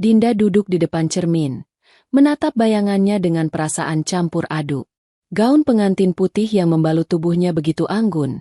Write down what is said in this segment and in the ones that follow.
Dinda duduk di depan cermin, menatap bayangannya dengan perasaan campur aduk. Gaun pengantin putih yang membalut tubuhnya begitu anggun,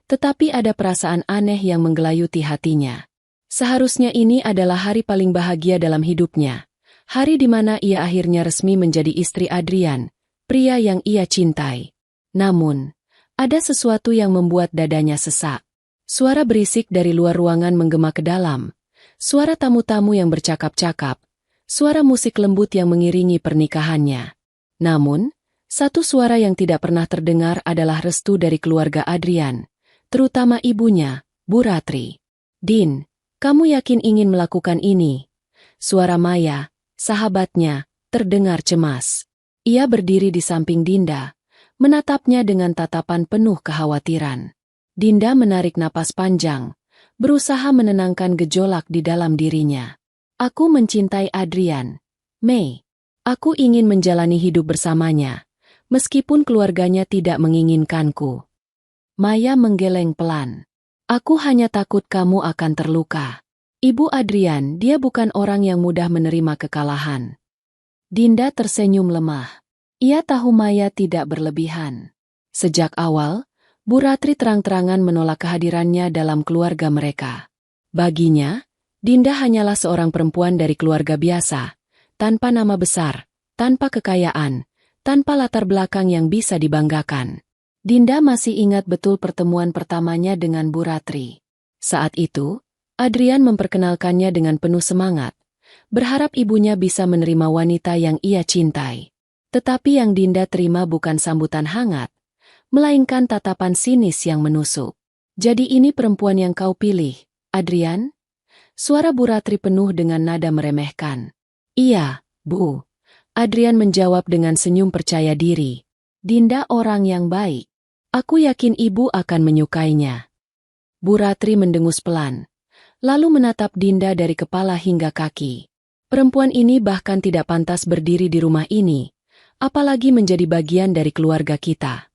tetapi ada perasaan aneh yang menggelayuti hatinya. Seharusnya ini adalah hari paling bahagia dalam hidupnya. Hari di mana ia akhirnya resmi menjadi istri Adrian, pria yang ia cintai. Namun, ada sesuatu yang membuat dadanya sesak. Suara berisik dari luar ruangan menggema ke dalam. Suara tamu-tamu yang bercakap-cakap. Suara musik lembut yang mengiringi pernikahannya. Namun, satu suara yang tidak pernah terdengar adalah restu dari keluarga Adrian, terutama ibunya, Bu Ratri. "Din, kamu yakin ingin melakukan ini?" Suara Maya, sahabatnya, terdengar cemas. Ia berdiri di samping Dinda, menatapnya dengan tatapan penuh kekhawatiran. Dinda menarik napas panjang, berusaha menenangkan gejolak di dalam dirinya. "Aku mencintai Adrian, Mei. Aku ingin menjalani hidup bersamanya, meskipun keluarganya tidak menginginkanku." Maya menggeleng pelan. "Aku hanya takut kamu akan terluka. Ibu Adrian, dia bukan orang yang mudah menerima kekalahan." Dinda tersenyum lemah. Ia tahu Maya tidak berlebihan. Sejak awal, Bu Ratri terang-terangan menolak kehadirannya dalam keluarga mereka. Baginya, Dinda hanyalah seorang perempuan dari keluarga biasa, tanpa nama besar, tanpa kekayaan, tanpa latar belakang yang bisa dibanggakan. Dinda masih ingat betul pertemuan pertamanya dengan Bu Ratri. Saat itu, Adrian memperkenalkannya dengan penuh semangat, berharap ibunya bisa menerima wanita yang ia cintai. Tetapi yang Dinda terima bukan sambutan hangat, melainkan tatapan sinis yang menusuk. "Jadi ini perempuan yang kau pilih, Adrian?" Suara Bu Ratri penuh dengan nada meremehkan. "Iya, Bu." Adrian menjawab dengan senyum percaya diri. "Dinda orang yang baik. Aku yakin ibu akan menyukainya." Bu Ratri mendengus pelan, lalu menatap Dinda dari kepala hingga kaki. Perempuan ini bahkan tidak pantas berdiri di rumah ini, apalagi menjadi bagian dari keluarga kita.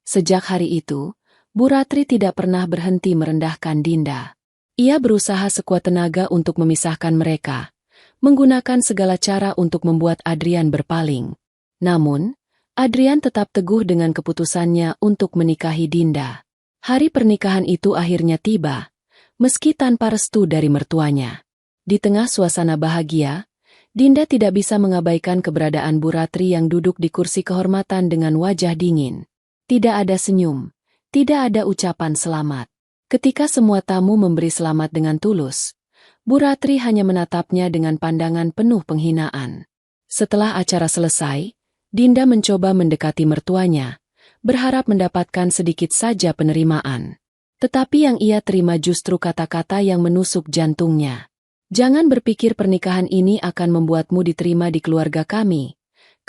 Sejak hari itu, Bu Ratri tidak pernah berhenti merendahkan Dinda. Ia berusaha sekuat tenaga untuk memisahkan mereka, menggunakan segala cara untuk membuat Adrian berpaling. Namun, Adrian tetap teguh dengan keputusannya untuk menikahi Dinda. Hari pernikahan itu akhirnya tiba, meski tanpa restu dari mertuanya. Di tengah suasana bahagia, Dinda tidak bisa mengabaikan keberadaan Bu Ratri yang duduk di kursi kehormatan dengan wajah dingin. Tidak ada senyum, tidak ada ucapan selamat. Ketika semua tamu memberi selamat dengan tulus, Bu Ratri hanya menatapnya dengan pandangan penuh penghinaan. Setelah acara selesai, Dinda mencoba mendekati mertuanya, berharap mendapatkan sedikit saja penerimaan. Tetapi yang ia terima justru kata-kata yang menusuk jantungnya. "Jangan berpikir pernikahan ini akan membuatmu diterima di keluarga kami,"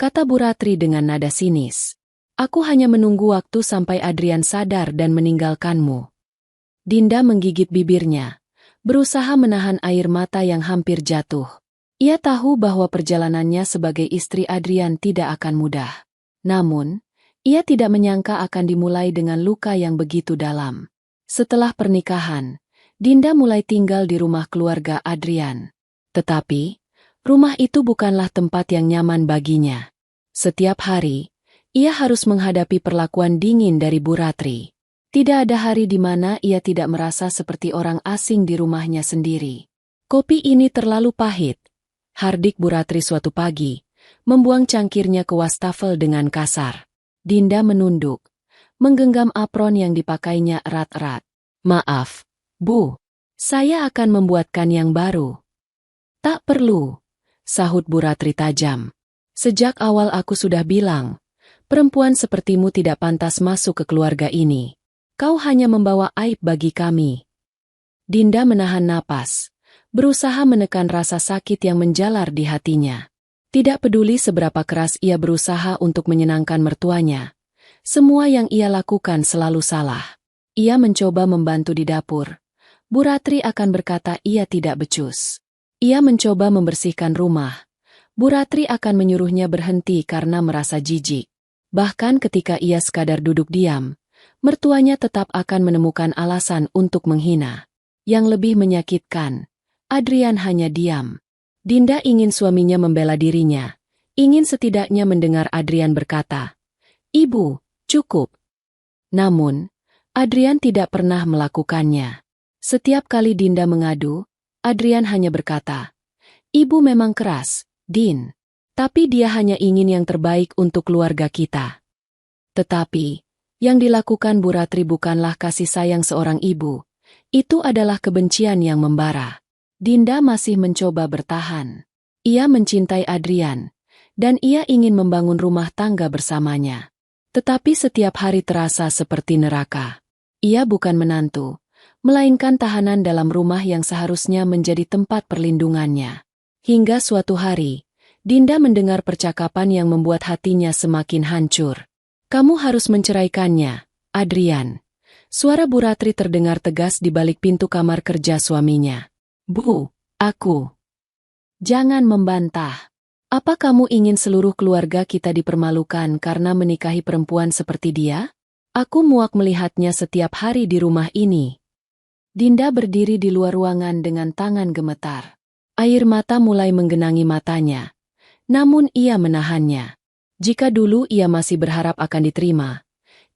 kata Bu Ratri dengan nada sinis. "Aku hanya menunggu waktu sampai Adrian sadar dan meninggalkanmu." Dinda menggigit bibirnya, berusaha menahan air mata yang hampir jatuh. Ia tahu bahwa perjalanannya sebagai istri Adrian tidak akan mudah. Namun, ia tidak menyangka akan dimulai dengan luka yang begitu dalam. Setelah pernikahan, Dinda mulai tinggal di rumah keluarga Adrian. Tetapi, rumah itu bukanlah tempat yang nyaman baginya. Setiap hari, ia harus menghadapi perlakuan dingin dari Bu Ratri. Tidak ada hari di mana ia tidak merasa seperti orang asing di rumahnya sendiri. "Kopi ini terlalu pahit," hardik Bu Ratri suatu pagi, membuang cangkirnya ke wastafel dengan kasar. Dinda menunduk, menggenggam apron yang dipakainya erat-erat. "Maaf, Bu. Saya akan membuatkan yang baru." "Tak perlu," sahut Bu Ratri tajam. "Sejak awal aku sudah bilang, perempuan sepertimu tidak pantas masuk ke keluarga ini. Kau hanya membawa aib bagi kami." Dinda menahan napas, berusaha menekan rasa sakit yang menjalar di hatinya. Tidak peduli seberapa keras ia berusaha untuk menyenangkan mertuanya, semua yang ia lakukan selalu salah. Ia mencoba membantu di dapur. Bu Ratri akan berkata ia tidak becus. Ia mencoba membersihkan rumah. Bu Ratri akan menyuruhnya berhenti karena merasa jijik. Bahkan ketika ia sekadar duduk diam, mertuanya tetap akan menemukan alasan untuk menghina. Yang lebih menyakitkan, Adrian hanya diam. Dinda ingin suaminya membela dirinya, ingin setidaknya mendengar Adrian berkata, "Ibu, cukup." Namun, Adrian tidak pernah melakukannya. Setiap kali Dinda mengadu, Adrian hanya berkata, "Ibu memang keras, Din. Tapi dia hanya ingin yang terbaik untuk keluarga kita." Tetapi, yang dilakukan Bu Ratri bukanlah kasih sayang seorang ibu. Itu adalah kebencian yang membara. Dinda masih mencoba bertahan. Ia mencintai Adrian, dan ia ingin membangun rumah tangga bersamanya. Tetapi setiap hari terasa seperti neraka. Ia bukan menantu, melainkan tahanan dalam rumah yang seharusnya menjadi tempat perlindungannya. Hingga suatu hari, Dinda mendengar percakapan yang membuat hatinya semakin hancur. "Kamu harus menceraikannya, Adrian." Suara Bu Ratri terdengar tegas di balik pintu kamar kerja suaminya. "Bu, aku." "Jangan membantah. Apa kamu ingin seluruh keluarga kita dipermalukan karena menikahi perempuan seperti dia? Aku muak melihatnya setiap hari di rumah ini." Dinda berdiri di luar ruangan dengan tangan gemetar. Air mata mulai menggenangi matanya. Namun ia menahannya. Jika dulu ia masih berharap akan diterima,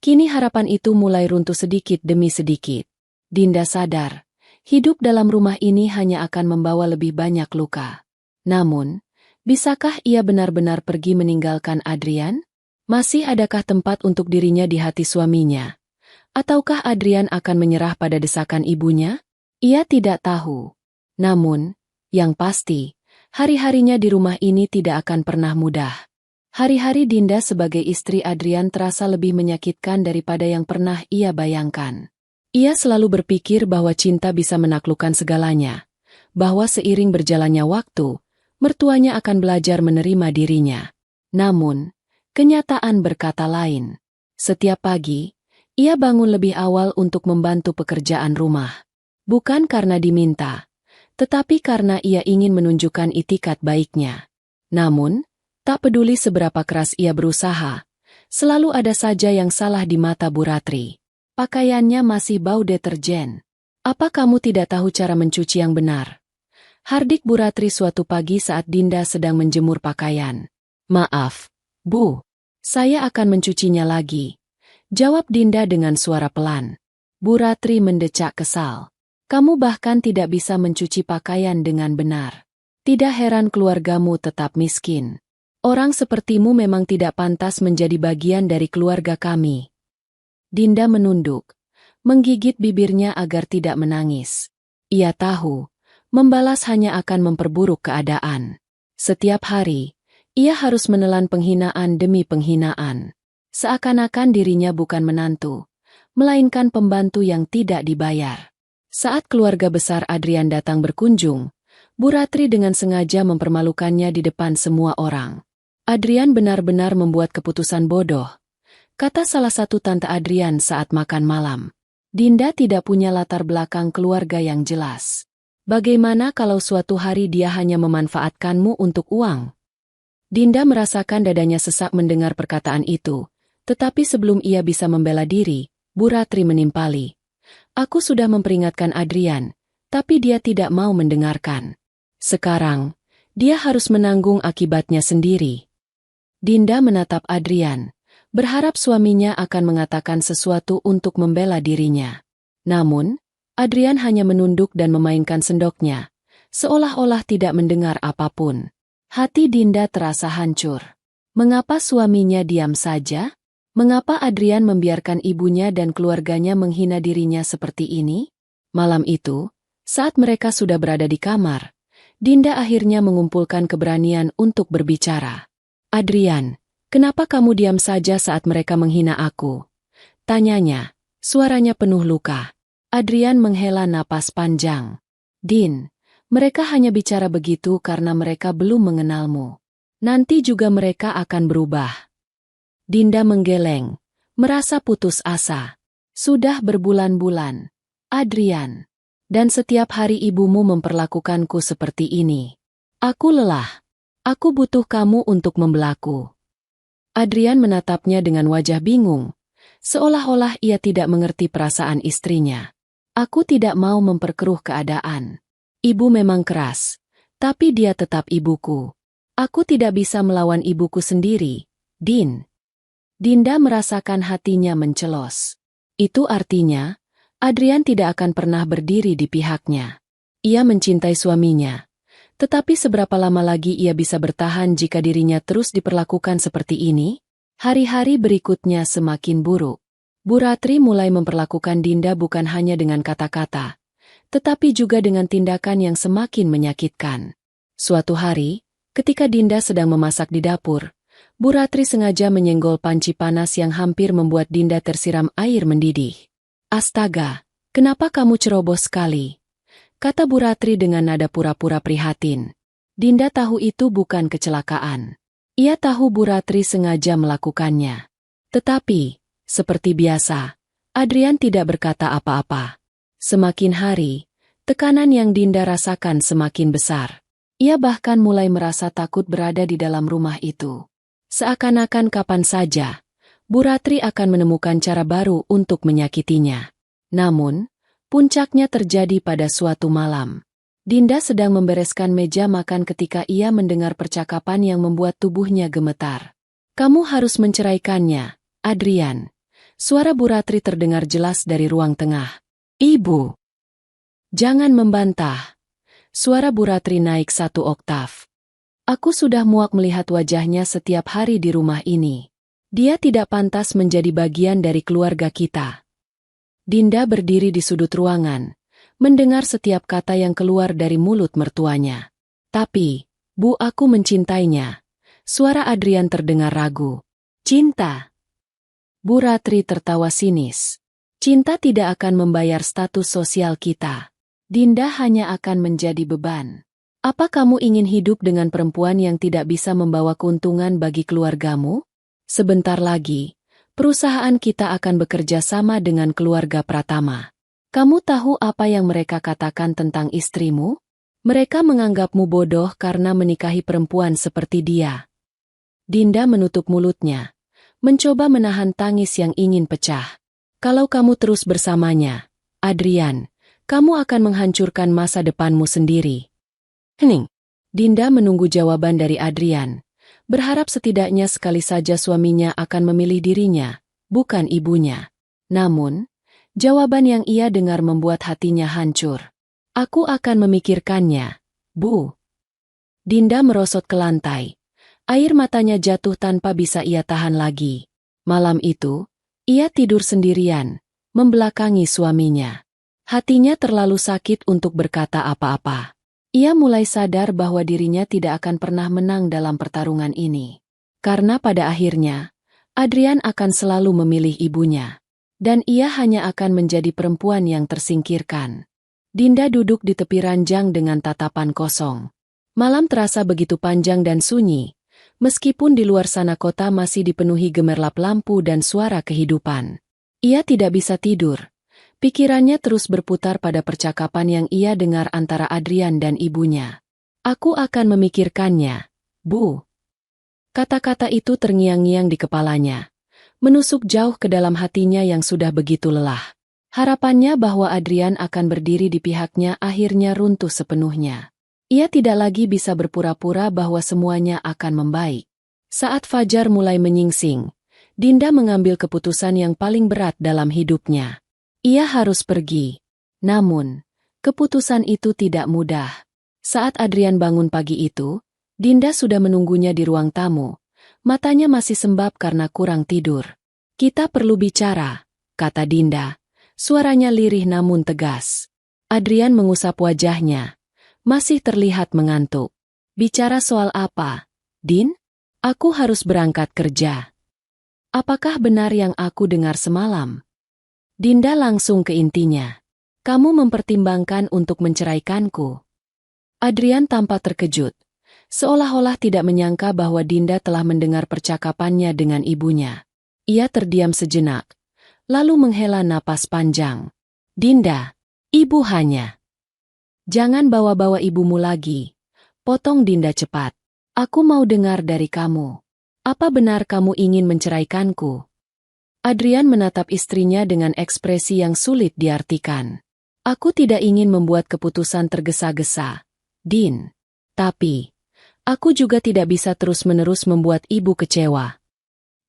kini harapan itu mulai runtuh sedikit demi sedikit. Dinda sadar, hidup dalam rumah ini hanya akan membawa lebih banyak luka. Namun, bisakah ia benar-benar pergi meninggalkan Adrian? Masih adakah tempat untuk dirinya di hati suaminya? Ataukah Adrian akan menyerah pada desakan ibunya? Ia tidak tahu. Namun, yang pasti, hari-harinya di rumah ini tidak akan pernah mudah. Hari-hari Dinda sebagai istri Adrian terasa lebih menyakitkan daripada yang pernah ia bayangkan. Ia selalu berpikir bahwa cinta bisa menaklukkan segalanya, bahwa seiring berjalannya waktu, mertuanya akan belajar menerima dirinya. Namun, kenyataan berkata lain. Setiap pagi, ia bangun lebih awal untuk membantu pekerjaan rumah. Bukan karena diminta, tetapi karena ia ingin menunjukkan itikat baiknya. Namun, tak peduli seberapa keras ia berusaha, selalu ada saja yang salah di mata Bu Ratri. Pakaiannya masih bau deterjen. "Apa kamu tidak tahu cara mencuci yang benar?" hardik Bu Ratri suatu pagi saat Dinda sedang menjemur pakaian. "Maaf, Bu. Saya akan mencucinya lagi," jawab Dinda dengan suara pelan. Bu Ratri mendecak kesal. "Kamu bahkan tidak bisa mencuci pakaian dengan benar. Tidak heran keluargamu tetap miskin. Orang sepertimu memang tidak pantas menjadi bagian dari keluarga kami." Dinda menunduk, menggigit bibirnya agar tidak menangis. Ia tahu, membalas hanya akan memperburuk keadaan. Setiap hari, ia harus menelan penghinaan demi penghinaan. Seakan-akan dirinya bukan menantu, melainkan pembantu yang tidak dibayar. Saat keluarga besar Adrian datang berkunjung, Bu Ratri dengan sengaja mempermalukannya di depan semua orang. "Adrian benar-benar membuat keputusan bodoh," kata salah satu tante Adrian saat makan malam. "Dinda tidak punya latar belakang keluarga yang jelas. Bagaimana kalau suatu hari dia hanya memanfaatkanmu untuk uang?" Dinda merasakan dadanya sesak mendengar perkataan itu, tetapi sebelum ia bisa membela diri, Bu Ratri menimpali. "Aku sudah memperingatkan Adrian, tapi dia tidak mau mendengarkan. Sekarang, dia harus menanggung akibatnya sendiri." Dinda menatap Adrian, berharap suaminya akan mengatakan sesuatu untuk membela dirinya. Namun, Adrian hanya menunduk dan memainkan sendoknya, seolah-olah tidak mendengar apapun. Hati Dinda terasa hancur. Mengapa suaminya diam saja? Mengapa Adrian membiarkan ibunya dan keluarganya menghina dirinya seperti ini? Malam itu, saat mereka sudah berada di kamar, Dinda akhirnya mengumpulkan keberanian untuk berbicara. "Adrian, kenapa kamu diam saja saat mereka menghina aku?" tanyanya, suaranya penuh luka. Adrian menghela napas panjang. "Din, mereka hanya bicara begitu karena mereka belum mengenalmu. Nanti juga mereka akan berubah." Dinda menggeleng, merasa putus asa. "Sudah berbulan-bulan, Adrian, dan setiap hari ibumu memperlakukanku seperti ini. Aku lelah. Aku butuh kamu untuk membelaku." Adrian menatapnya dengan wajah bingung, seolah-olah ia tidak mengerti perasaan istrinya. "Aku tidak mau memperkeruh keadaan. Ibu memang keras, Tapi dia tetap ibuku. Aku tidak bisa melawan ibuku sendiri, Din. Dinda merasakan hatinya mencelos. Itu artinya, Adrian tidak akan pernah berdiri di pihaknya. Ia mencintai suaminya. Tetapi seberapa lama lagi ia bisa bertahan jika dirinya terus diperlakukan seperti ini? Hari-hari berikutnya semakin buruk. Bu Ratri mulai memperlakukan Dinda bukan hanya dengan kata-kata, tetapi juga dengan tindakan yang semakin menyakitkan. Suatu hari, ketika Dinda sedang memasak di dapur, Bu Ratri sengaja menyenggol panci panas yang hampir membuat Dinda tersiram air mendidih. "Astaga, kenapa kamu ceroboh sekali?" kata Bu Ratri dengan nada pura-pura prihatin. Dinda tahu itu bukan kecelakaan. Ia tahu Bu Ratri sengaja melakukannya. Tetapi, seperti biasa, Adrian tidak berkata apa-apa. Semakin hari, tekanan yang Dinda rasakan semakin besar. Ia bahkan mulai merasa takut berada di dalam rumah itu. Seakan-akan kapan saja, Bu Ratri akan menemukan cara baru untuk menyakitinya. Namun, puncaknya terjadi pada suatu malam. Dinda sedang membereskan meja makan ketika ia mendengar percakapan yang membuat tubuhnya gemetar. "Kamu harus menceraikannya, Adrian." Suara Bu Ratri terdengar jelas dari ruang tengah. "Ibu, jangan membantah." Suara Bu Ratri naik 1 oktav. "Aku sudah muak melihat wajahnya setiap hari di rumah ini. Dia tidak pantas menjadi bagian dari keluarga kita." Dinda berdiri di sudut ruangan, mendengar setiap kata yang keluar dari mulut mertuanya. "Tapi, Bu, aku mencintainya." Suara Adrian terdengar ragu. "Cinta?" Bu Ratri tertawa sinis. "Cinta tidak akan membayar status sosial kita. Dinda hanya akan menjadi beban. Apa kamu ingin hidup dengan perempuan yang tidak bisa membawa keuntungan bagi keluargamu? Sebentar lagi, perusahaan kita akan bekerja sama dengan keluarga Pratama. Kamu tahu apa yang mereka katakan tentang istrimu? Mereka menganggapmu bodoh karena menikahi perempuan seperti dia." Dinda menutup mulutnya, mencoba menahan tangis yang ingin pecah. "Kalau kamu terus bersamanya, Adrian, kamu akan menghancurkan masa depanmu sendiri." Hening. Dinda menunggu jawaban dari Adrian. Berharap setidaknya sekali saja suaminya akan memilih dirinya, bukan ibunya. Namun, jawaban yang ia dengar membuat hatinya hancur. "Aku akan memikirkannya, Bu." Dinda merosot ke lantai. Air matanya jatuh tanpa bisa ia tahan lagi. Malam itu, ia tidur sendirian, membelakangi suaminya. Hatinya terlalu sakit untuk berkata apa-apa. Ia mulai sadar bahwa dirinya tidak akan pernah menang dalam pertarungan ini. Karena pada akhirnya, Adrian akan selalu memilih ibunya. Dan ia hanya akan menjadi perempuan yang tersingkirkan. Dinda duduk di tepi ranjang dengan tatapan kosong. Malam terasa begitu panjang dan sunyi, meskipun di luar sana kota masih dipenuhi gemerlap lampu dan suara kehidupan. Ia tidak bisa tidur. Pikirannya terus berputar pada percakapan yang ia dengar antara Adrian dan ibunya. "Aku akan memikirkannya, Bu." Kata-kata itu terngiang-ngiang di kepalanya, menusuk jauh ke dalam hatinya yang sudah begitu lelah. Harapannya bahwa Adrian akan berdiri di pihaknya akhirnya runtuh sepenuhnya. Ia tidak lagi bisa berpura-pura bahwa semuanya akan membaik. Saat fajar mulai menyingsing, Dinda mengambil keputusan yang paling berat dalam hidupnya. Ia harus pergi. Namun, keputusan itu tidak mudah. Saat Adrian bangun pagi itu, Dinda sudah menunggunya di ruang tamu. Matanya masih sembab karena kurang tidur. "Kita perlu bicara," kata Dinda. Suaranya lirih namun tegas. Adrian mengusap wajahnya. Masih terlihat mengantuk. "Bicara soal apa, Din? Aku harus berangkat kerja." "Apakah benar yang aku dengar semalam?" Dinda langsung ke intinya. "Kamu mempertimbangkan untuk menceraikanku?" Adrian tampak terkejut, seolah-olah tidak menyangka bahwa Dinda telah mendengar percakapannya dengan ibunya. Ia terdiam sejenak, lalu menghela napas panjang. "Dinda, ibu hanya..." "Jangan bawa-bawa ibumu lagi," potong Dinda cepat. "Aku mau dengar dari kamu. Apa benar kamu ingin menceraikanku?" Adrian menatap istrinya dengan ekspresi yang sulit diartikan. "Aku tidak ingin membuat keputusan tergesa-gesa, Din." Tapi, aku juga tidak bisa terus-menerus membuat ibu kecewa.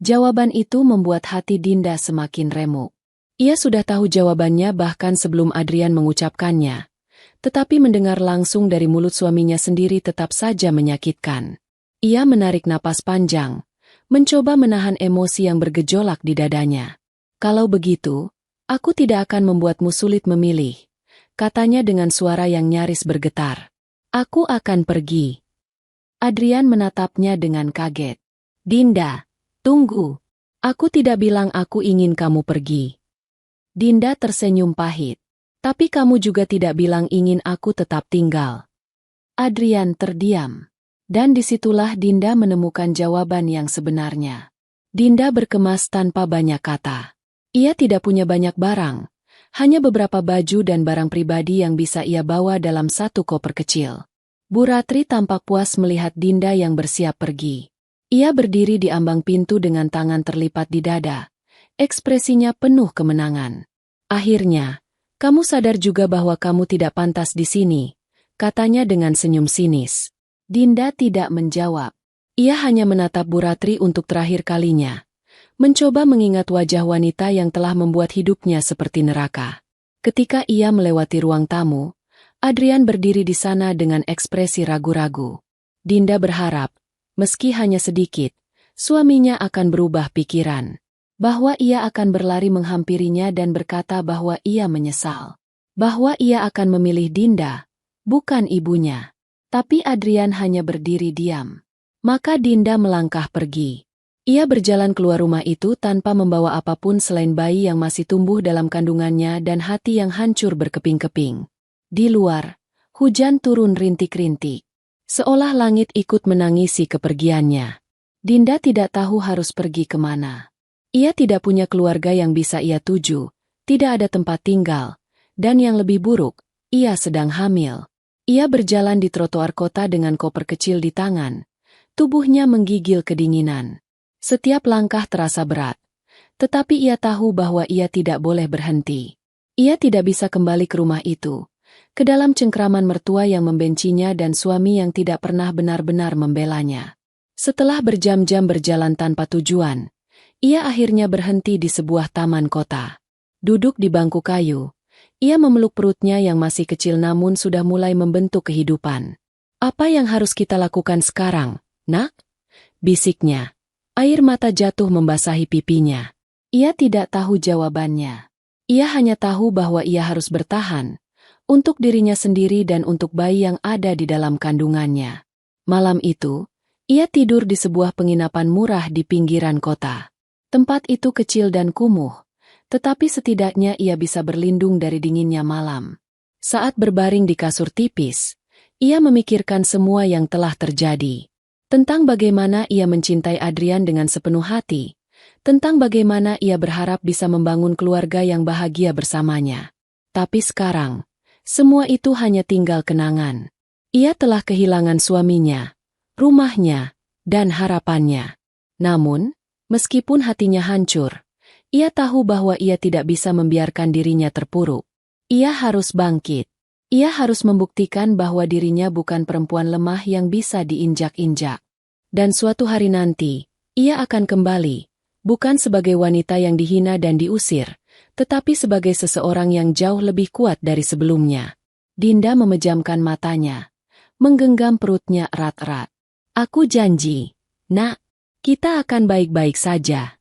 Jawaban itu membuat hati Dinda semakin remuk. Ia sudah tahu jawabannya bahkan sebelum Adrian mengucapkannya. Tetapi mendengar langsung dari mulut suaminya sendiri tetap saja menyakitkan. Ia menarik napas panjang, mencoba menahan emosi yang bergejolak di dadanya. Kalau begitu, aku tidak akan membuatmu sulit memilih, katanya dengan suara yang nyaris bergetar. Aku akan pergi. Adrian menatapnya dengan kaget. Dinda, tunggu. Aku tidak bilang aku ingin kamu pergi. Dinda tersenyum pahit. Tapi kamu juga tidak bilang ingin aku tetap tinggal. Adrian terdiam. Dan disitulah Dinda menemukan jawaban yang sebenarnya. Dinda berkemas tanpa banyak kata. Ia tidak punya banyak barang. Hanya beberapa baju dan barang pribadi yang bisa ia bawa dalam satu koper kecil. Bu Ratri tampak puas melihat Dinda yang bersiap pergi. Ia berdiri di ambang pintu dengan tangan terlipat di dada. Ekspresinya penuh kemenangan. Akhirnya, kamu sadar juga bahwa kamu tidak pantas di sini, katanya dengan senyum sinis. Dinda tidak menjawab. Ia hanya menatap Bu Ratri untuk terakhir kalinya. Mencoba mengingat wajah wanita yang telah membuat hidupnya seperti neraka. Ketika ia melewati ruang tamu, Adrian berdiri di sana dengan ekspresi ragu-ragu. Dinda berharap, meski hanya sedikit, suaminya akan berubah pikiran. Bahwa ia akan berlari menghampirinya dan berkata bahwa ia menyesal. Bahwa ia akan memilih Dinda, bukan ibunya. Tapi Adrian hanya berdiri diam. Maka Dinda melangkah pergi. Ia berjalan keluar rumah itu tanpa membawa apapun selain bayi yang masih tumbuh dalam kandungannya dan hati yang hancur berkeping-keping. Di luar, hujan turun rintik-rintik. Seolah langit ikut menangisi kepergiannya. Dinda tidak tahu harus pergi kemana. Ia tidak punya keluarga yang bisa ia tuju, tidak ada tempat tinggal, dan yang lebih buruk, ia sedang hamil. Ia berjalan di trotoar kota dengan koper kecil di tangan. Tubuhnya menggigil kedinginan. Setiap langkah terasa berat, tetapi ia tahu bahwa ia tidak boleh berhenti. Ia tidak bisa kembali ke rumah itu, ke dalam cengkraman mertua yang membencinya dan suami yang tidak pernah benar-benar membelanya. Setelah berjam-jam berjalan tanpa tujuan, ia akhirnya berhenti di sebuah taman kota. Duduk di bangku kayu, ia memeluk perutnya yang masih kecil namun sudah mulai membentuk kehidupan. Apa yang harus kita lakukan sekarang, nak? Bisiknya. Air mata jatuh membasahi pipinya. Ia tidak tahu jawabannya. Ia hanya tahu bahwa ia harus bertahan, untuk dirinya sendiri dan untuk bayi yang ada di dalam kandungannya. Malam itu, ia tidur di sebuah penginapan murah di pinggiran kota. Tempat itu kecil dan kumuh, tetapi setidaknya ia bisa berlindung dari dinginnya malam. Saat berbaring di kasur tipis, ia memikirkan semua yang telah terjadi. Tentang bagaimana ia mencintai Adrian dengan sepenuh hati, tentang bagaimana ia berharap bisa membangun keluarga yang bahagia bersamanya. Tapi sekarang, semua itu hanya tinggal kenangan. Ia telah kehilangan suaminya, rumahnya, dan harapannya. Namun, meskipun hatinya hancur, ia tahu bahwa ia tidak bisa membiarkan dirinya terpuruk. Ia harus bangkit. Ia harus membuktikan bahwa dirinya bukan perempuan lemah yang bisa diinjak-injak. Dan suatu hari nanti, ia akan kembali, bukan sebagai wanita yang dihina dan diusir, tetapi sebagai seseorang yang jauh lebih kuat dari sebelumnya. Dinda memejamkan matanya, menggenggam perutnya erat-erat. Aku janji, nak, kita akan baik-baik saja.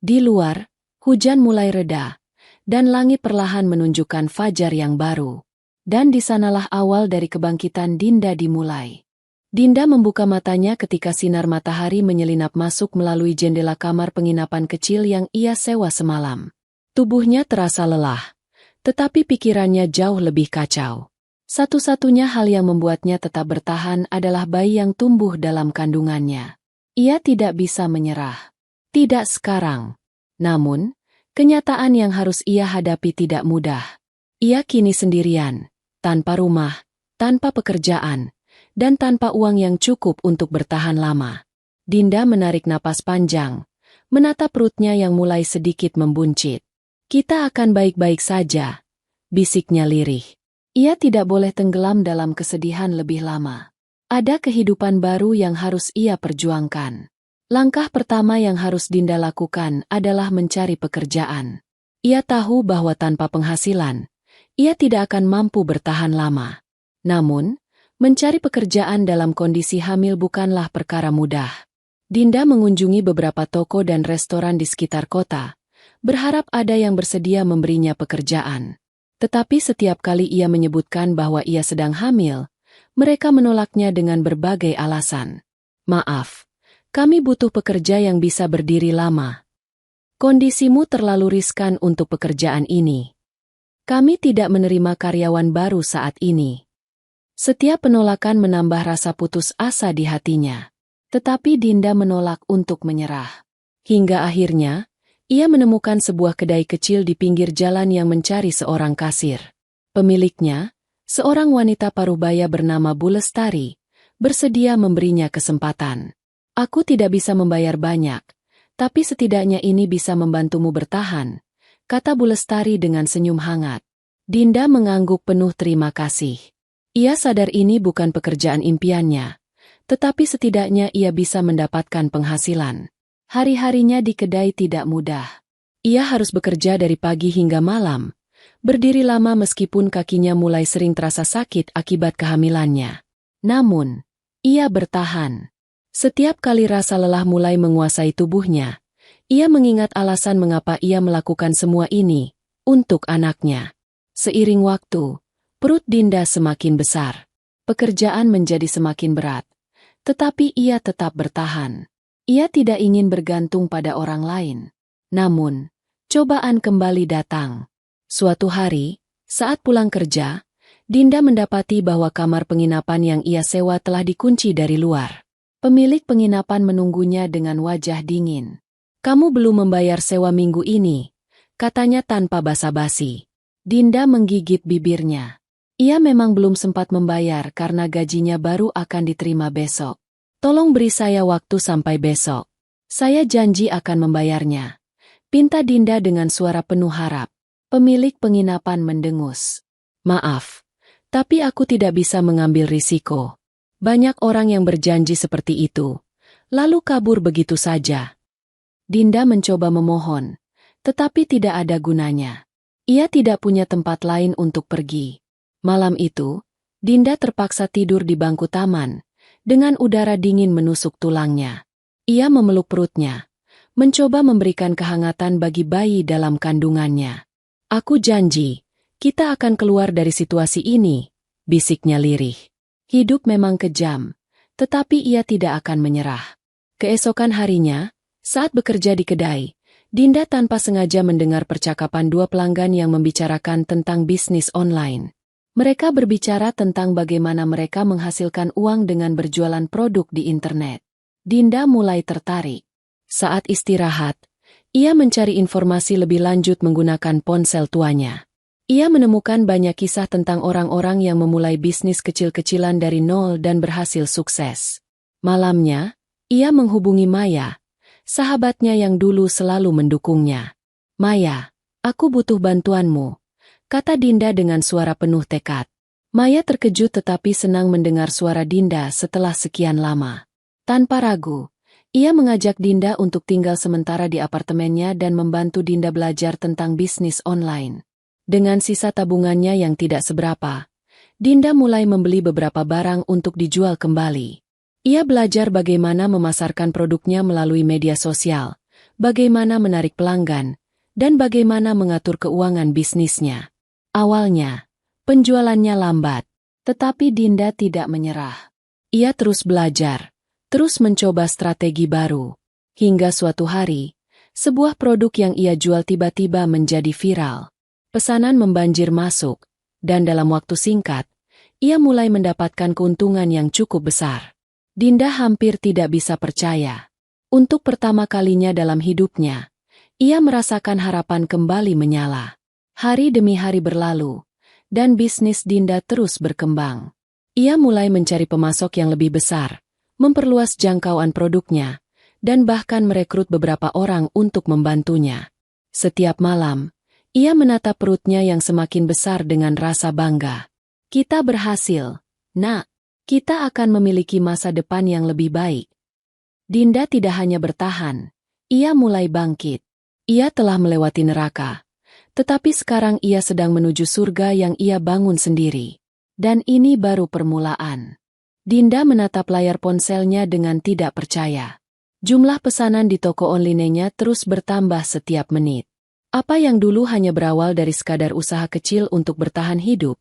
Di luar, hujan mulai reda, dan langit perlahan menunjukkan fajar yang baru. Dan di sanalah awal dari kebangkitan Dinda dimulai. Dinda membuka matanya ketika sinar matahari menyelinap masuk melalui jendela kamar penginapan kecil yang ia sewa semalam. Tubuhnya terasa lelah, tetapi pikirannya jauh lebih kacau. Satu-satunya hal yang membuatnya tetap bertahan adalah bayi yang tumbuh dalam kandungannya. Ia tidak bisa menyerah. Tidak sekarang. Namun, kenyataan yang harus ia hadapi tidak mudah. Ia kini sendirian, tanpa rumah, tanpa pekerjaan, dan tanpa uang yang cukup untuk bertahan lama. Dinda menarik napas panjang, menatap perutnya yang mulai sedikit membuncit. Kita akan baik-baik saja, bisiknya lirih. Ia tidak boleh tenggelam dalam kesedihan lebih lama. Ada kehidupan baru yang harus ia perjuangkan. Langkah pertama yang harus Dinda lakukan adalah mencari pekerjaan. Ia tahu bahwa tanpa penghasilan, ia tidak akan mampu bertahan lama. Namun, mencari pekerjaan dalam kondisi hamil bukanlah perkara mudah. Dinda mengunjungi beberapa toko dan restoran di sekitar kota, berharap ada yang bersedia memberinya pekerjaan. Tetapi setiap kali ia menyebutkan bahwa ia sedang hamil, mereka menolaknya dengan berbagai alasan. Maaf, kami butuh pekerja yang bisa berdiri lama. Kondisimu terlalu riskan untuk pekerjaan ini. Kami tidak menerima karyawan baru saat ini. Setiap penolakan menambah rasa putus asa di hatinya. Tetapi Dinda menolak untuk menyerah. Hingga akhirnya, ia menemukan sebuah kedai kecil di pinggir jalan yang mencari seorang kasir. Pemiliknya, seorang wanita parubaya bernama Bu Lestari, bersedia memberinya kesempatan. Aku tidak bisa membayar banyak, tapi setidaknya ini bisa membantumu bertahan, kata Bu Lestari dengan senyum hangat. Dinda mengangguk penuh terima kasih. Ia sadar ini bukan pekerjaan impiannya, tetapi setidaknya ia bisa mendapatkan penghasilan. Hari-harinya di kedai tidak mudah. Ia harus bekerja dari pagi hingga malam, berdiri lama meskipun kakinya mulai sering terasa sakit akibat kehamilannya. Namun, ia bertahan. Setiap kali rasa lelah mulai menguasai tubuhnya, ia mengingat alasan mengapa ia melakukan semua ini, untuk anaknya. Seiring waktu, perut Dinda semakin besar. Pekerjaan menjadi semakin berat. Tetapi ia tetap bertahan. Ia tidak ingin bergantung pada orang lain. Namun, cobaan kembali datang. Suatu hari, saat pulang kerja, Dinda mendapati bahwa kamar penginapan yang ia sewa telah dikunci dari luar. Pemilik penginapan menunggunya dengan wajah dingin. "Kamu belum membayar sewa minggu ini," katanya tanpa basa-basi. Dinda menggigit bibirnya. Ia memang belum sempat membayar karena gajinya baru akan diterima besok. "Tolong beri saya waktu sampai besok. Saya janji akan membayarnya," pinta Dinda dengan suara penuh harap. Pemilik penginapan mendengus. "Maaf, tapi aku tidak bisa mengambil risiko. Banyak orang yang berjanji seperti itu, lalu kabur begitu saja." Dinda mencoba memohon, tetapi tidak ada gunanya. Ia tidak punya tempat lain untuk pergi. Malam itu, Dinda terpaksa tidur di bangku taman, dengan udara dingin menusuk tulangnya. Ia memeluk perutnya, mencoba memberikan kehangatan bagi bayi dalam kandungannya. "Aku janji, kita akan keluar dari situasi ini," bisiknya lirih. Hidup memang kejam, tetapi ia tidak akan menyerah. Keesokan harinya, saat bekerja di kedai, Dinda tanpa sengaja mendengar percakapan dua pelanggan yang membicarakan tentang bisnis online. Mereka berbicara tentang bagaimana mereka menghasilkan uang dengan berjualan produk di internet. Dinda mulai tertarik. Saat istirahat, ia mencari informasi lebih lanjut menggunakan ponsel tuanya. Ia menemukan banyak kisah tentang orang-orang yang memulai bisnis kecil-kecilan dari nol dan berhasil sukses. Malamnya, ia menghubungi Maya, sahabatnya yang dulu selalu mendukungnya. "Maya, aku butuh bantuanmu," kata Dinda dengan suara penuh tekad. Maya terkejut tetapi senang mendengar suara Dinda setelah sekian lama. Tanpa ragu, ia mengajak Dinda untuk tinggal sementara di apartemennya dan membantu Dinda belajar tentang bisnis online. Dengan sisa tabungannya yang tidak seberapa, Dinda mulai membeli beberapa barang untuk dijual kembali. Ia belajar bagaimana memasarkan produknya melalui media sosial, bagaimana menarik pelanggan, dan bagaimana mengatur keuangan bisnisnya. Awalnya, penjualannya lambat, tetapi Dinda tidak menyerah. Ia terus belajar, terus mencoba strategi baru. Hingga suatu hari, sebuah produk yang ia jual tiba-tiba menjadi viral. Pesanan membanjir masuk, dan dalam waktu singkat, ia mulai mendapatkan keuntungan yang cukup besar. Dinda hampir tidak bisa percaya. Untuk pertama kalinya dalam hidupnya, ia merasakan harapan kembali menyala. Hari demi hari berlalu, dan bisnis Dinda terus berkembang. Ia mulai mencari pemasok yang lebih besar, memperluas jangkauan produknya, dan bahkan merekrut beberapa orang untuk membantunya. Setiap malam, ia menatap perutnya yang semakin besar dengan rasa bangga. "Kita berhasil, Nak," Kita akan memiliki masa depan yang lebih baik. Dinda tidak hanya bertahan, ia mulai bangkit. Ia telah melewati neraka. Tetapi sekarang ia sedang menuju surga yang ia bangun sendiri. Dan ini baru permulaan. Dinda menatap layar ponselnya dengan tidak percaya. Jumlah pesanan di toko online-nya terus bertambah setiap menit. Apa yang dulu hanya berawal dari sekadar usaha kecil untuk bertahan hidup,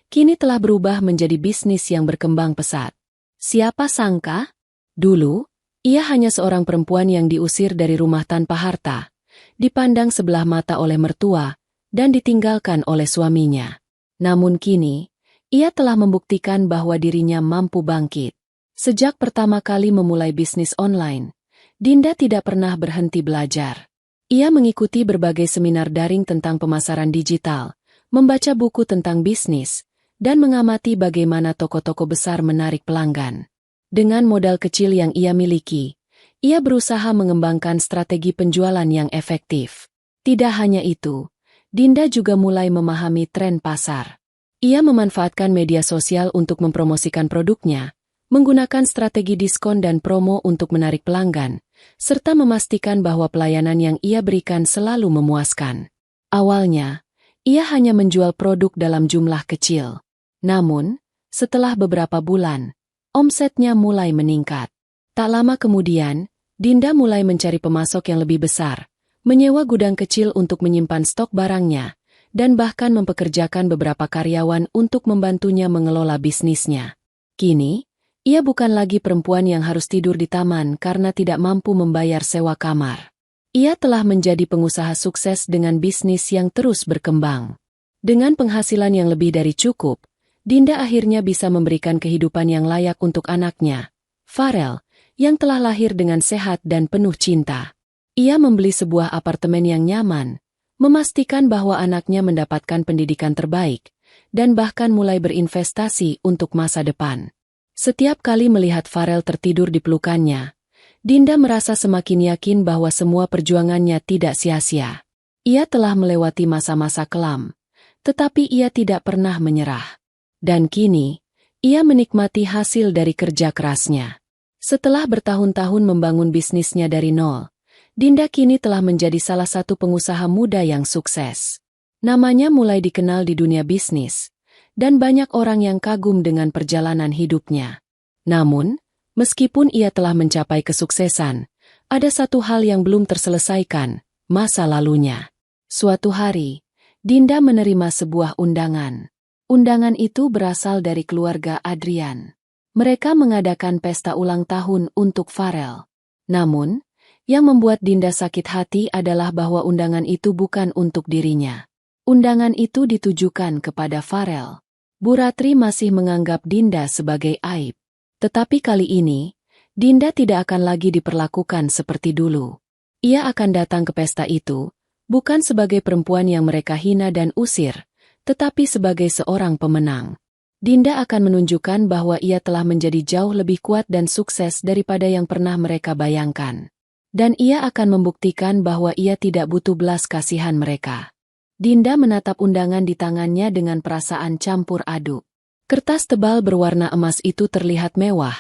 kini telah berubah menjadi bisnis yang berkembang pesat. Siapa sangka? Dulu, ia hanya seorang perempuan yang diusir dari rumah tanpa harta, dipandang sebelah mata oleh mertua, dan ditinggalkan oleh suaminya. Namun kini, ia telah membuktikan bahwa dirinya mampu bangkit. Sejak pertama kali memulai bisnis online, Dinda tidak pernah berhenti belajar. Ia mengikuti berbagai seminar daring tentang pemasaran digital, membaca buku tentang bisnis, dan mengamati bagaimana toko-toko besar menarik pelanggan. Dengan modal kecil yang ia miliki, ia berusaha mengembangkan strategi penjualan yang efektif. Tidak hanya itu, Dinda juga mulai memahami tren pasar. Ia memanfaatkan media sosial untuk mempromosikan produknya, menggunakan strategi diskon dan promo untuk menarik pelanggan, serta memastikan bahwa pelayanan yang ia berikan selalu memuaskan. Awalnya, ia hanya menjual produk dalam jumlah kecil. Namun, setelah beberapa bulan, omsetnya mulai meningkat. Tak lama kemudian, Dinda mulai mencari pemasok yang lebih besar, menyewa gudang kecil untuk menyimpan stok barangnya, dan bahkan mempekerjakan beberapa karyawan untuk membantunya mengelola bisnisnya. Kini, ia bukan lagi perempuan yang harus tidur di taman karena tidak mampu membayar sewa kamar. Ia telah menjadi pengusaha sukses dengan bisnis yang terus berkembang. Dengan penghasilan yang lebih dari cukup, Dinda akhirnya bisa memberikan kehidupan yang layak untuk anaknya, Farel, yang telah lahir dengan sehat dan penuh cinta. Ia membeli sebuah apartemen yang nyaman, memastikan bahwa anaknya mendapatkan pendidikan terbaik, dan bahkan mulai berinvestasi untuk masa depan. Setiap kali melihat Farel tertidur di pelukannya, Dinda merasa semakin yakin bahwa semua perjuangannya tidak sia-sia. Ia telah melewati masa-masa kelam, tetapi ia tidak pernah menyerah. Dan kini, ia menikmati hasil dari kerja kerasnya. Setelah bertahun-tahun membangun bisnisnya dari nol, Dinda kini telah menjadi salah satu pengusaha muda yang sukses. Namanya mulai dikenal di dunia bisnis, dan banyak orang yang kagum dengan perjalanan hidupnya. Namun, meskipun ia telah mencapai kesuksesan, ada satu hal yang belum terselesaikan, masa lalunya. Suatu hari, Dinda menerima sebuah undangan. Undangan itu berasal dari keluarga Adrian. Mereka mengadakan pesta ulang tahun untuk Farel. Namun, yang membuat Dinda sakit hati adalah bahwa undangan itu bukan untuk dirinya. Undangan itu ditujukan kepada Farel. Bu Ratri masih menganggap Dinda sebagai aib. Tetapi kali ini, Dinda tidak akan lagi diperlakukan seperti dulu. Ia akan datang ke pesta itu, bukan sebagai perempuan yang mereka hina dan usir, tetapi sebagai seorang pemenang. Dinda akan menunjukkan bahwa ia telah menjadi jauh lebih kuat dan sukses daripada yang pernah mereka bayangkan. Dan ia akan membuktikan bahwa ia tidak butuh belas kasihan mereka. Dinda menatap undangan di tangannya dengan perasaan campur aduk. Kertas tebal berwarna emas itu terlihat mewah,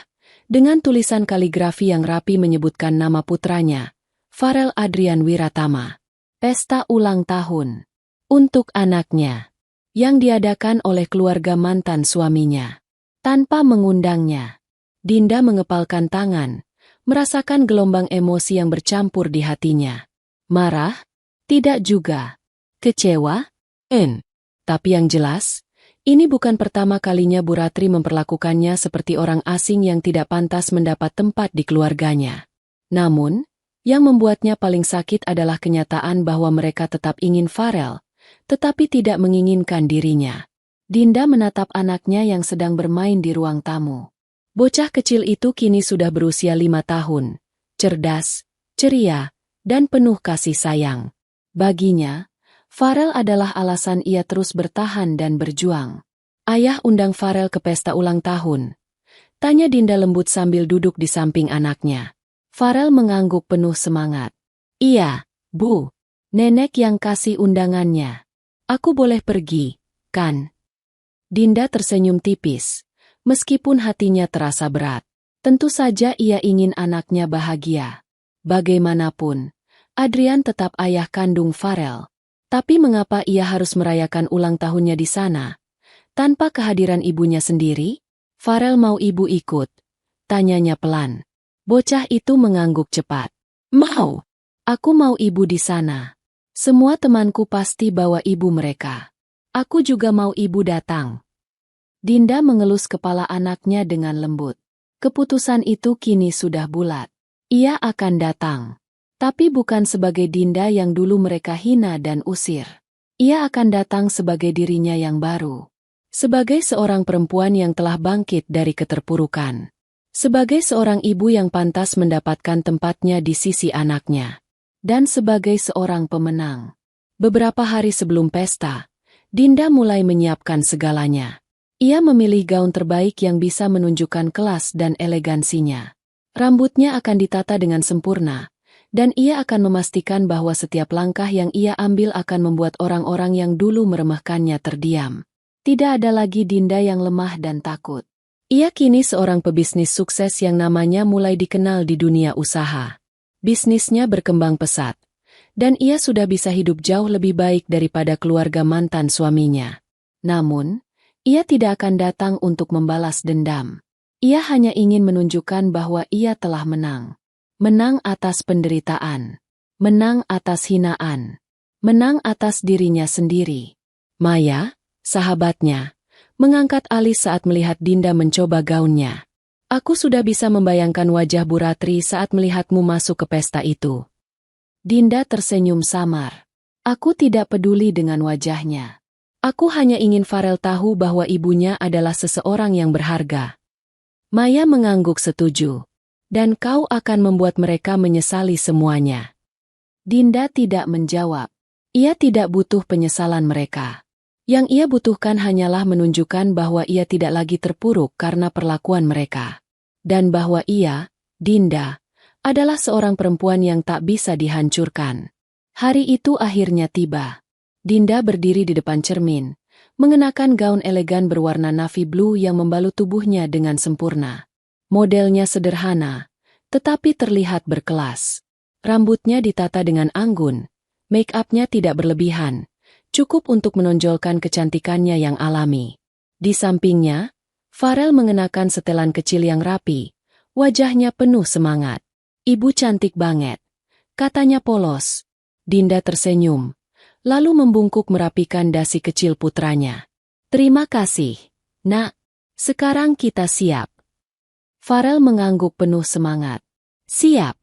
dengan tulisan kaligrafi yang rapi menyebutkan nama putranya, Farel Adrian Wiratama. Pesta ulang tahun untuk anaknya, yang diadakan oleh keluarga mantan suaminya. Tanpa mengundangnya, Dinda mengepalkan tangan, merasakan gelombang emosi yang bercampur di hatinya. Marah? Tidak juga. Kecewa? Tapi yang jelas, ini bukan pertama kalinya Bu Ratri memperlakukannya seperti orang asing yang tidak pantas mendapat tempat di keluarganya. Namun, yang membuatnya paling sakit adalah kenyataan bahwa mereka tetap ingin Farel, tetapi tidak menginginkan dirinya. Dinda menatap anaknya yang sedang bermain di ruang tamu. Bocah kecil itu kini sudah berusia 5 tahun, cerdas, ceria, dan penuh kasih sayang. Baginya, Farel adalah alasan ia terus bertahan dan berjuang. Ayah undang Farel ke pesta ulang tahun. Tanya Dinda lembut sambil duduk di samping anaknya. Farel mengangguk penuh semangat. Iya, Bu. Nenek yang kasih undangannya. Aku boleh pergi, kan? Dinda tersenyum tipis, Meskipun hatinya terasa berat, tentu saja ia ingin anaknya bahagia. Bagaimanapun, Adrian tetap ayah kandung Farel. Tapi mengapa ia harus merayakan ulang tahunnya di sana, tanpa kehadiran ibunya sendiri? Farel mau ibu ikut? Tanyanya pelan. Bocah itu mengangguk cepat. Mau. Aku mau ibu di sana. Semua temanku pasti bawa ibu mereka. Aku juga mau ibu datang. Dinda mengelus kepala anaknya dengan lembut. Keputusan itu kini sudah bulat. Ia akan datang. Tapi bukan sebagai Dinda yang dulu mereka hina dan usir. Ia akan datang sebagai dirinya yang baru. Sebagai seorang perempuan yang telah bangkit dari keterpurukan. Sebagai seorang ibu yang pantas mendapatkan tempatnya di sisi anaknya. Dan sebagai seorang pemenang. Beberapa hari sebelum pesta, Dinda mulai menyiapkan segalanya. Ia memilih gaun terbaik yang bisa menunjukkan kelas dan elegansinya. Rambutnya akan ditata dengan sempurna, dan ia akan memastikan bahwa setiap langkah yang ia ambil akan membuat orang-orang yang dulu meremehkannya terdiam. Tidak ada lagi Dinda yang lemah dan takut. Ia kini seorang pebisnis sukses yang namanya mulai dikenal di dunia usaha. Bisnisnya berkembang pesat, dan ia sudah bisa hidup jauh lebih baik daripada keluarga mantan suaminya. Namun, ia tidak akan datang untuk membalas dendam. Ia hanya ingin menunjukkan bahwa ia telah menang. Menang atas penderitaan. Menang atas hinaan. Menang atas dirinya sendiri. Maya, sahabatnya, mengangkat alis saat melihat Dinda mencoba gaunnya. Aku sudah bisa membayangkan wajah Bu Ratri saat melihatmu masuk ke pesta itu. Dinda tersenyum samar. Aku tidak peduli dengan wajahnya. Aku hanya ingin Farel tahu bahwa ibunya adalah seseorang yang berharga. Maya mengangguk setuju. Dan kau akan membuat mereka menyesali semuanya. Dinda tidak menjawab. Ia tidak butuh penyesalan mereka. Yang ia butuhkan hanyalah menunjukkan bahwa ia tidak lagi terpuruk karena perlakuan mereka. Dan bahwa ia, Dinda, adalah seorang perempuan yang tak bisa dihancurkan. Hari itu akhirnya tiba. Dinda berdiri di depan cermin, mengenakan gaun elegan berwarna navy blue yang membalut tubuhnya dengan sempurna. Modelnya sederhana, tetapi terlihat berkelas. Rambutnya ditata dengan anggun, make-upnya tidak berlebihan, cukup untuk menonjolkan kecantikannya yang alami. Di sampingnya, Farel mengenakan setelan kecil yang rapi, wajahnya penuh semangat. Ibu cantik banget, katanya polos. Dinda tersenyum, lalu membungkuk merapikan dasi kecil putranya. Terima kasih, Nak. Sekarang kita siap. Farel mengangguk penuh semangat. Siap.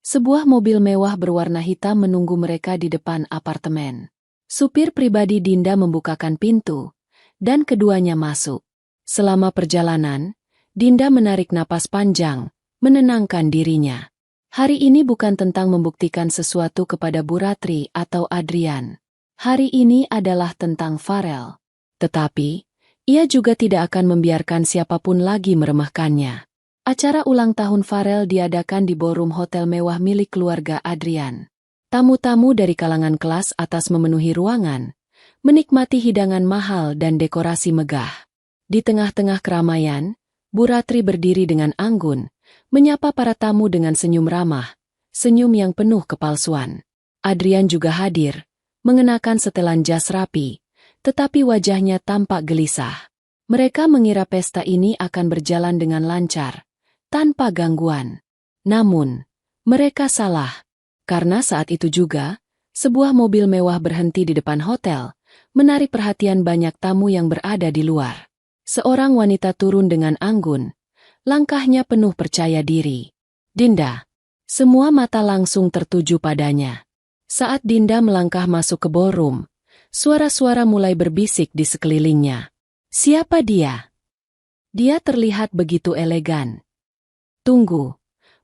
Sebuah mobil mewah berwarna hitam menunggu mereka di depan apartemen. Supir pribadi Dinda membukakan pintu, dan keduanya masuk. Selama perjalanan, Dinda menarik napas panjang, menenangkan dirinya. Hari ini bukan tentang membuktikan sesuatu kepada Bu Ratri atau Adrian. Hari ini adalah tentang Farel. Tetapi, ia juga tidak akan membiarkan siapapun lagi meremehkannya. Acara ulang tahun Farel diadakan di ballroom hotel mewah milik keluarga Adrian. Tamu-tamu dari kalangan kelas atas memenuhi ruangan, menikmati hidangan mahal dan dekorasi megah. Di tengah-tengah keramaian, Bu Ratri berdiri dengan anggun, menyapa para tamu dengan senyum ramah, senyum yang penuh kepalsuan. Adrian juga hadir, mengenakan setelan jas rapi, tetapi wajahnya tampak gelisah. Mereka mengira pesta ini akan berjalan dengan lancar, tanpa gangguan. Namun, mereka salah, karena saat itu juga, sebuah mobil mewah berhenti di depan hotel, menarik perhatian banyak tamu yang berada di luar. Seorang wanita turun dengan anggun, langkahnya penuh percaya diri. Dinda. Semua mata langsung tertuju padanya. Saat Dinda melangkah masuk ke ballroom, suara-suara mulai berbisik di sekelilingnya. Siapa dia? Dia terlihat begitu elegan. Tunggu,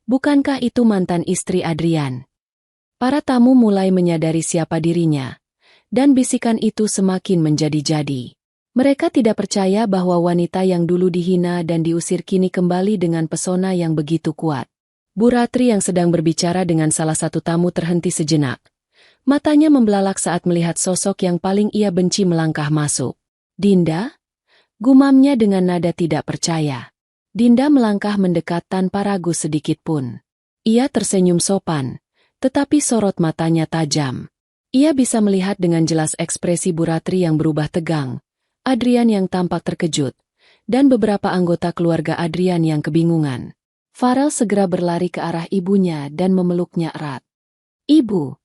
bukankah itu mantan istri Adrian? Para tamu mulai menyadari siapa dirinya, dan bisikan itu semakin menjadi-jadi. Mereka tidak percaya bahwa wanita yang dulu dihina dan diusir kini kembali dengan pesona yang begitu kuat. Bu Ratri yang sedang berbicara dengan salah satu tamu terhenti sejenak. Matanya membelalak saat melihat sosok yang paling ia benci melangkah masuk. Dinda? Gumamnya dengan nada tidak percaya. Dinda melangkah mendekat tanpa ragu sedikit pun. Ia tersenyum sopan, tetapi sorot matanya tajam. Ia bisa melihat dengan jelas ekspresi Bu Ratri yang berubah tegang, Adrian yang tampak terkejut, dan beberapa anggota keluarga Adrian yang kebingungan. Farel segera berlari ke arah ibunya dan memeluknya erat. "Ibu!"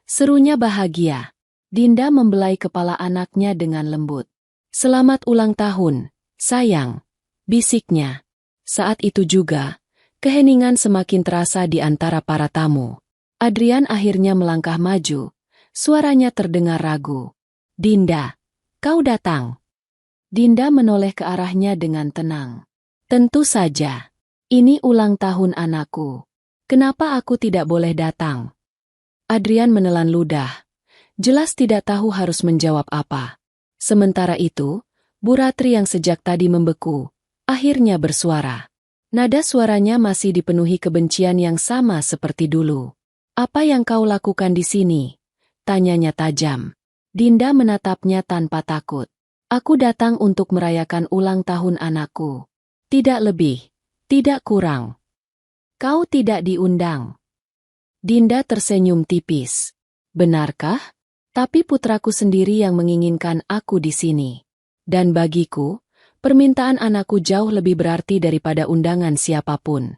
serunya bahagia. Dinda membelai kepala anaknya dengan lembut. "Selamat ulang tahun, sayang," bisiknya. Saat itu juga, keheningan semakin terasa di antara para tamu. Adrian akhirnya melangkah maju, suaranya terdengar ragu. "Dinda, kau datang?" Dinda menoleh ke arahnya dengan tenang. "Tentu saja. Ini ulang tahun anakku. Kenapa aku tidak boleh datang?" Adrian menelan ludah. Jelas tidak tahu harus menjawab apa. Sementara itu, Bu Ratri yang sejak tadi membeku, akhirnya bersuara. Nada suaranya masih dipenuhi kebencian yang sama seperti dulu. "Apa yang kau lakukan di sini?" tanyanya tajam. Dinda menatapnya tanpa takut. "Aku datang untuk merayakan ulang tahun anakku. Tidak lebih. Tidak kurang." "Kau tidak diundang." Dinda tersenyum tipis. "Benarkah? Tapi putraku sendiri yang menginginkan aku di sini. Dan bagiku, permintaan anakku jauh lebih berarti daripada undangan siapapun."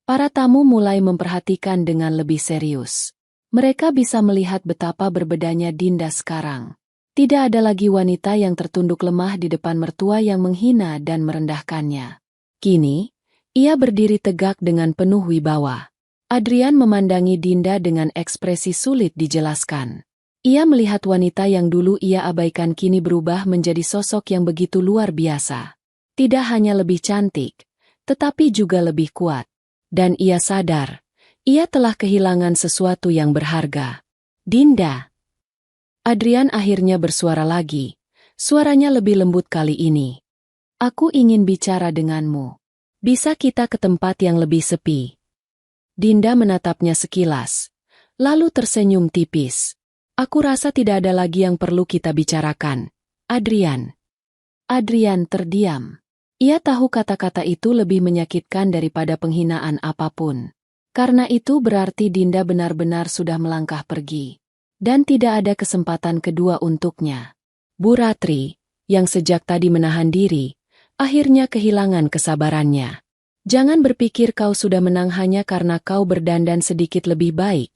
Para tamu mulai memperhatikan dengan lebih serius. Mereka bisa melihat betapa berbedanya Dinda sekarang. Tidak ada lagi wanita yang tertunduk lemah di depan mertua yang menghina dan merendahkannya. Kini, ia berdiri tegak dengan penuh wibawa. Adrian memandangi Dinda dengan ekspresi sulit dijelaskan. Ia melihat wanita yang dulu ia abaikan kini berubah menjadi sosok yang begitu luar biasa. Tidak hanya lebih cantik, tetapi juga lebih kuat. Dan ia sadar, ia telah kehilangan sesuatu yang berharga. "Dinda." Adrian akhirnya bersuara lagi. Suaranya lebih lembut kali ini. "Aku ingin bicara denganmu. Bisa kita ke tempat yang lebih sepi?" Dinda menatapnya sekilas, lalu tersenyum tipis. "Aku rasa tidak ada lagi yang perlu kita bicarakan, Adrian." Adrian terdiam. Ia tahu kata-kata itu lebih menyakitkan daripada penghinaan apapun. Karena itu berarti Dinda benar-benar sudah melangkah pergi. Dan tidak ada kesempatan kedua untuknya. Bu Ratri, yang sejak tadi menahan diri, akhirnya kehilangan kesabarannya. "Jangan berpikir kau sudah menang hanya karena kau berdandan sedikit lebih baik,"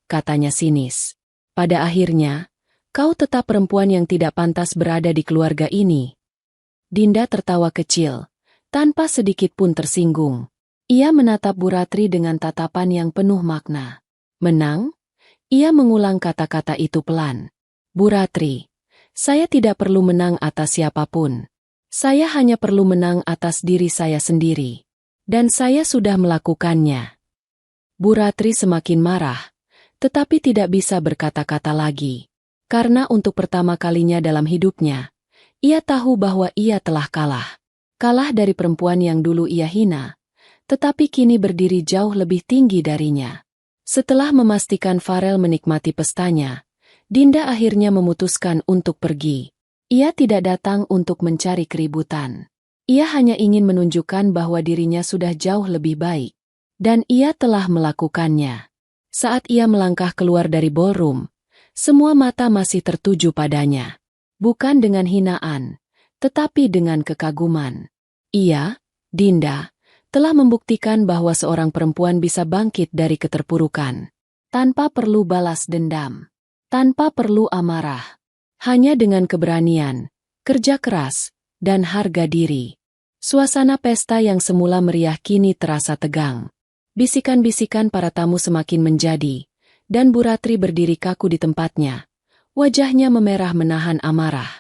katanya sinis. "Pada akhirnya, kau tetap perempuan yang tidak pantas berada di keluarga ini." Dinda tertawa kecil, tanpa sedikit pun tersinggung. Ia menatap Bu Ratri dengan tatapan yang penuh makna. "Menang?" Ia mengulang kata-kata itu pelan. "Bu Ratri, saya tidak perlu menang atas siapapun. Saya hanya perlu menang atas diri saya sendiri. Dan saya sudah melakukannya." Bu Ratri semakin marah, tetapi tidak bisa berkata-kata lagi. Karena untuk pertama kalinya dalam hidupnya, ia tahu bahwa ia telah kalah. Kalah dari perempuan yang dulu ia hina, tetapi kini berdiri jauh lebih tinggi darinya. Setelah memastikan Farel menikmati pestanya, Dinda akhirnya memutuskan untuk pergi. Ia tidak datang untuk mencari keributan. Ia hanya ingin menunjukkan bahwa dirinya sudah jauh lebih baik. Dan ia telah melakukannya. Saat ia melangkah keluar dari ballroom, semua mata masih tertuju padanya. Bukan dengan hinaan, tetapi dengan kekaguman. Ia, Dinda, telah membuktikan bahwa seorang perempuan bisa bangkit dari keterpurukan. Tanpa perlu balas dendam. Tanpa perlu amarah. Hanya dengan keberanian, kerja keras, dan harga diri. Suasana pesta yang semula meriah kini terasa tegang. Bisikan-bisikan para tamu semakin menjadi, dan Bu Ratri berdiri kaku di tempatnya. Wajahnya memerah menahan amarah.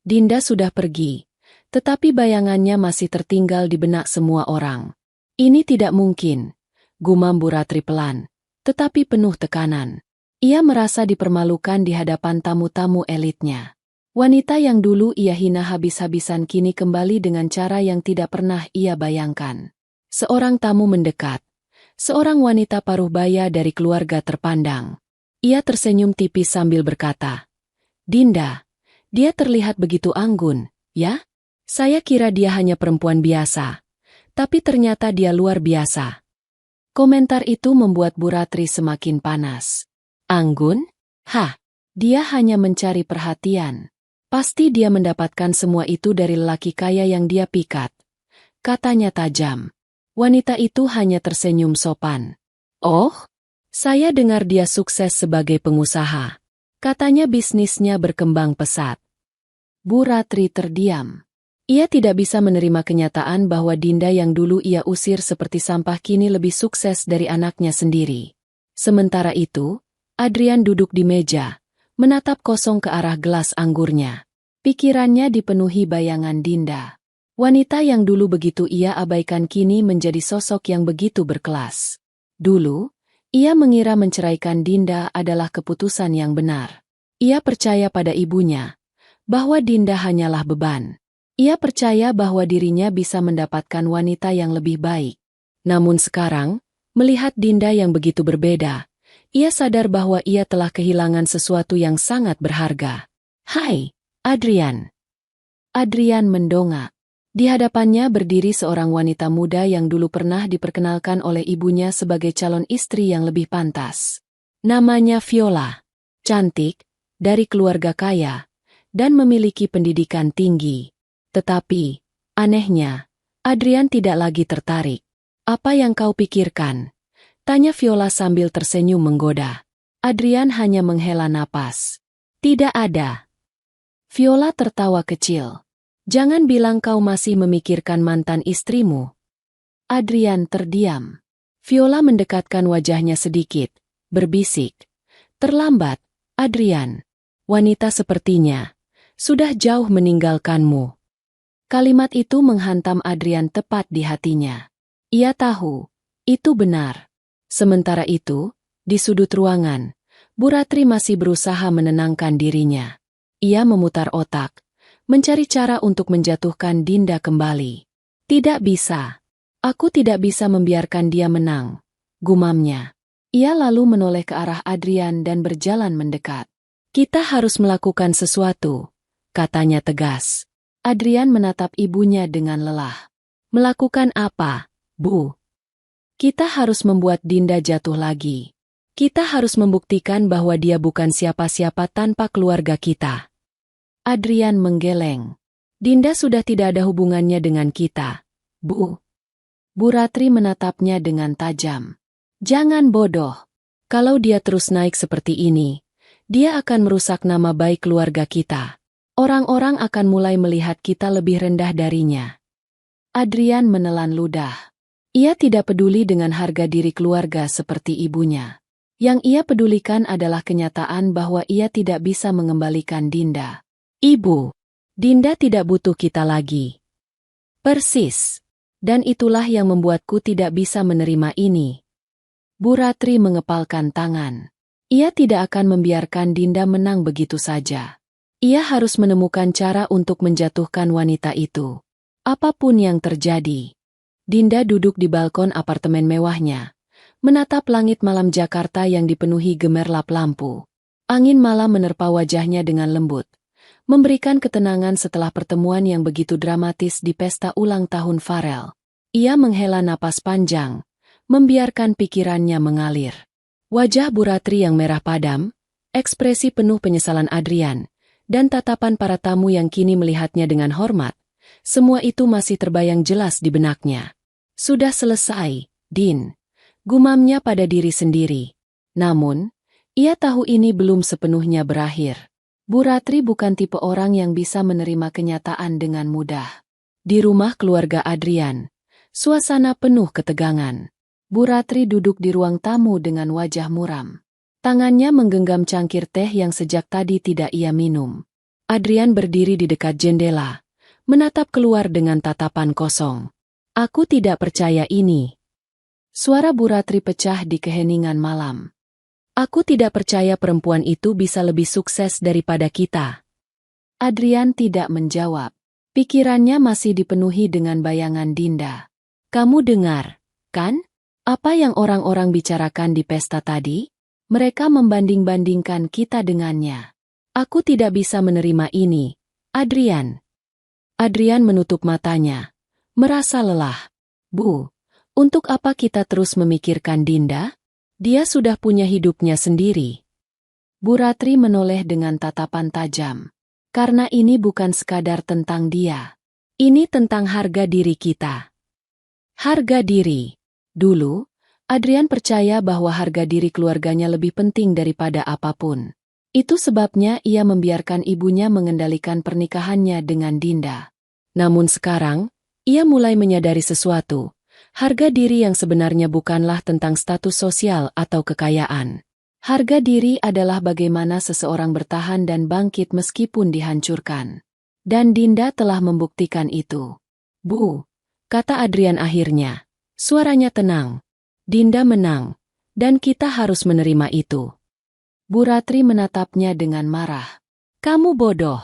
Dinda sudah pergi, tetapi bayangannya masih tertinggal di benak semua orang. "Ini tidak mungkin," gumam Bu Ratri pelan, tetapi penuh tekanan. Ia merasa dipermalukan di hadapan tamu-tamu elitnya. Wanita yang dulu ia hina habis-habisan kini kembali dengan cara yang tidak pernah ia bayangkan. Seorang tamu mendekat. Seorang wanita paruh baya dari keluarga terpandang. Ia tersenyum tipis sambil berkata, "Dinda, dia terlihat begitu anggun, ya?" Saya kira dia hanya perempuan biasa, tapi ternyata dia luar biasa. Komentar itu membuat Bu Ratri semakin panas. Anggun? Hah, dia hanya mencari perhatian. Pasti dia mendapatkan semua itu dari lelaki kaya yang dia pikat. Katanya tajam. Wanita itu hanya tersenyum sopan. Oh, saya dengar dia sukses sebagai pengusaha. Katanya bisnisnya berkembang pesat. Bu Ratri terdiam. Ia tidak bisa menerima kenyataan bahwa Dinda yang dulu ia usir seperti sampah kini lebih sukses dari anaknya sendiri. Sementara itu, Adrian duduk di meja, menatap kosong ke arah gelas anggurnya. Pikirannya dipenuhi bayangan Dinda. Wanita yang dulu begitu ia abaikan kini menjadi sosok yang begitu berkelas. Dulu, ia mengira menceraikan Dinda adalah keputusan yang benar. Ia percaya pada ibunya, bahwa Dinda hanyalah beban. Ia percaya bahwa dirinya bisa mendapatkan wanita yang lebih baik. Namun sekarang, melihat Dinda yang begitu berbeda, ia sadar bahwa ia telah kehilangan sesuatu yang sangat berharga. Hai, Adrian. Adrian mendongak. Di hadapannya berdiri seorang wanita muda yang dulu pernah diperkenalkan oleh ibunya sebagai calon istri yang lebih pantas. Namanya Viola. Cantik, dari keluarga kaya, dan memiliki pendidikan tinggi. Tetapi, anehnya, Adrian tidak lagi tertarik. Apa yang kau pikirkan? Tanya Viola sambil tersenyum menggoda. Adrian hanya menghela napas. Tidak ada. Viola tertawa kecil. Jangan bilang kau masih memikirkan mantan istrimu. Adrian terdiam. Viola mendekatkan wajahnya sedikit, berbisik. Terlambat, Adrian. Wanita sepertinya sudah jauh meninggalkanmu. Kalimat itu menghantam Adrian tepat di hatinya. Ia tahu, itu benar. Sementara itu, di sudut ruangan, Bu Ratri masih berusaha menenangkan dirinya. Ia memutar otak, mencari cara untuk menjatuhkan Dinda kembali. Tidak bisa. Aku tidak bisa membiarkan dia menang, gumamnya. Ia lalu menoleh ke arah Adrian dan berjalan mendekat. Kita harus melakukan sesuatu, katanya tegas. Adrian menatap ibunya dengan lelah. Melakukan apa, Bu? Kita harus membuat Dinda jatuh lagi. Kita harus membuktikan bahwa dia bukan siapa-siapa tanpa keluarga kita. Adrian menggeleng. Dinda sudah tidak ada hubungannya dengan kita, Bu. Bu Ratri menatapnya dengan tajam. Jangan bodoh. Kalau dia terus naik seperti ini, dia akan merusak nama baik keluarga kita. Orang-orang akan mulai melihat kita lebih rendah darinya. Adrian menelan ludah. Ia tidak peduli dengan harga diri keluarga seperti ibunya. Yang ia pedulikan adalah kenyataan bahwa ia tidak bisa mengembalikan Dinda. Ibu, Dinda tidak butuh kita lagi. Persis. Dan itulah yang membuatku tidak bisa menerima ini. Bu Ratri mengepalkan tangan. Ia tidak akan membiarkan Dinda menang begitu saja. Ia harus menemukan cara untuk menjatuhkan wanita itu. Apapun yang terjadi. Dinda duduk di balkon apartemen mewahnya, menatap langit malam Jakarta yang dipenuhi gemerlap lampu. Angin malam menerpa wajahnya dengan lembut, memberikan ketenangan setelah pertemuan yang begitu dramatis di pesta ulang tahun Farel. Ia menghela napas panjang, membiarkan pikirannya mengalir. Wajah Bu Ratri yang merah padam, ekspresi penuh penyesalan Adrian, dan tatapan para tamu yang kini melihatnya dengan hormat, semua itu masih terbayang jelas di benaknya. Sudah selesai, Din, gumamnya pada diri sendiri. Namun, ia tahu ini belum sepenuhnya berakhir. Bu Ratri bukan tipe orang yang bisa menerima kenyataan dengan mudah. Di rumah keluarga Adrian, suasana penuh ketegangan. Bu Ratri duduk di ruang tamu dengan wajah muram. Tangannya menggenggam cangkir teh yang sejak tadi tidak ia minum. Adrian berdiri di dekat jendela, menatap keluar dengan tatapan kosong. Aku tidak percaya ini. Suara Bu Ratri pecah di keheningan malam. Aku tidak percaya perempuan itu bisa lebih sukses daripada kita. Adrian tidak menjawab. Pikirannya masih dipenuhi dengan bayangan Dinda. Kamu dengar, kan? Apa yang orang-orang bicarakan di pesta tadi? Mereka membanding-bandingkan kita dengannya. Aku tidak bisa menerima ini, Adrian. Adrian menutup matanya, merasa lelah. Bu, untuk apa kita terus memikirkan Dinda? Dia sudah punya hidupnya sendiri. Bu Ratri menoleh dengan tatapan tajam. Karena ini bukan sekadar tentang dia. Ini tentang harga diri kita. Harga diri. Dulu, Adrian percaya bahwa harga diri keluarganya lebih penting daripada apapun. Itu sebabnya ia membiarkan ibunya mengendalikan pernikahannya dengan Dinda. Namun sekarang, ia mulai menyadari sesuatu. Harga diri yang sebenarnya bukanlah tentang status sosial atau kekayaan. Harga diri adalah bagaimana seseorang bertahan dan bangkit meskipun dihancurkan. Dan Dinda telah membuktikan itu. Bu, kata Adrian akhirnya. Suaranya tenang. Dinda menang, dan kita harus menerima itu. Bu Ratri menatapnya dengan marah. Kamu bodoh.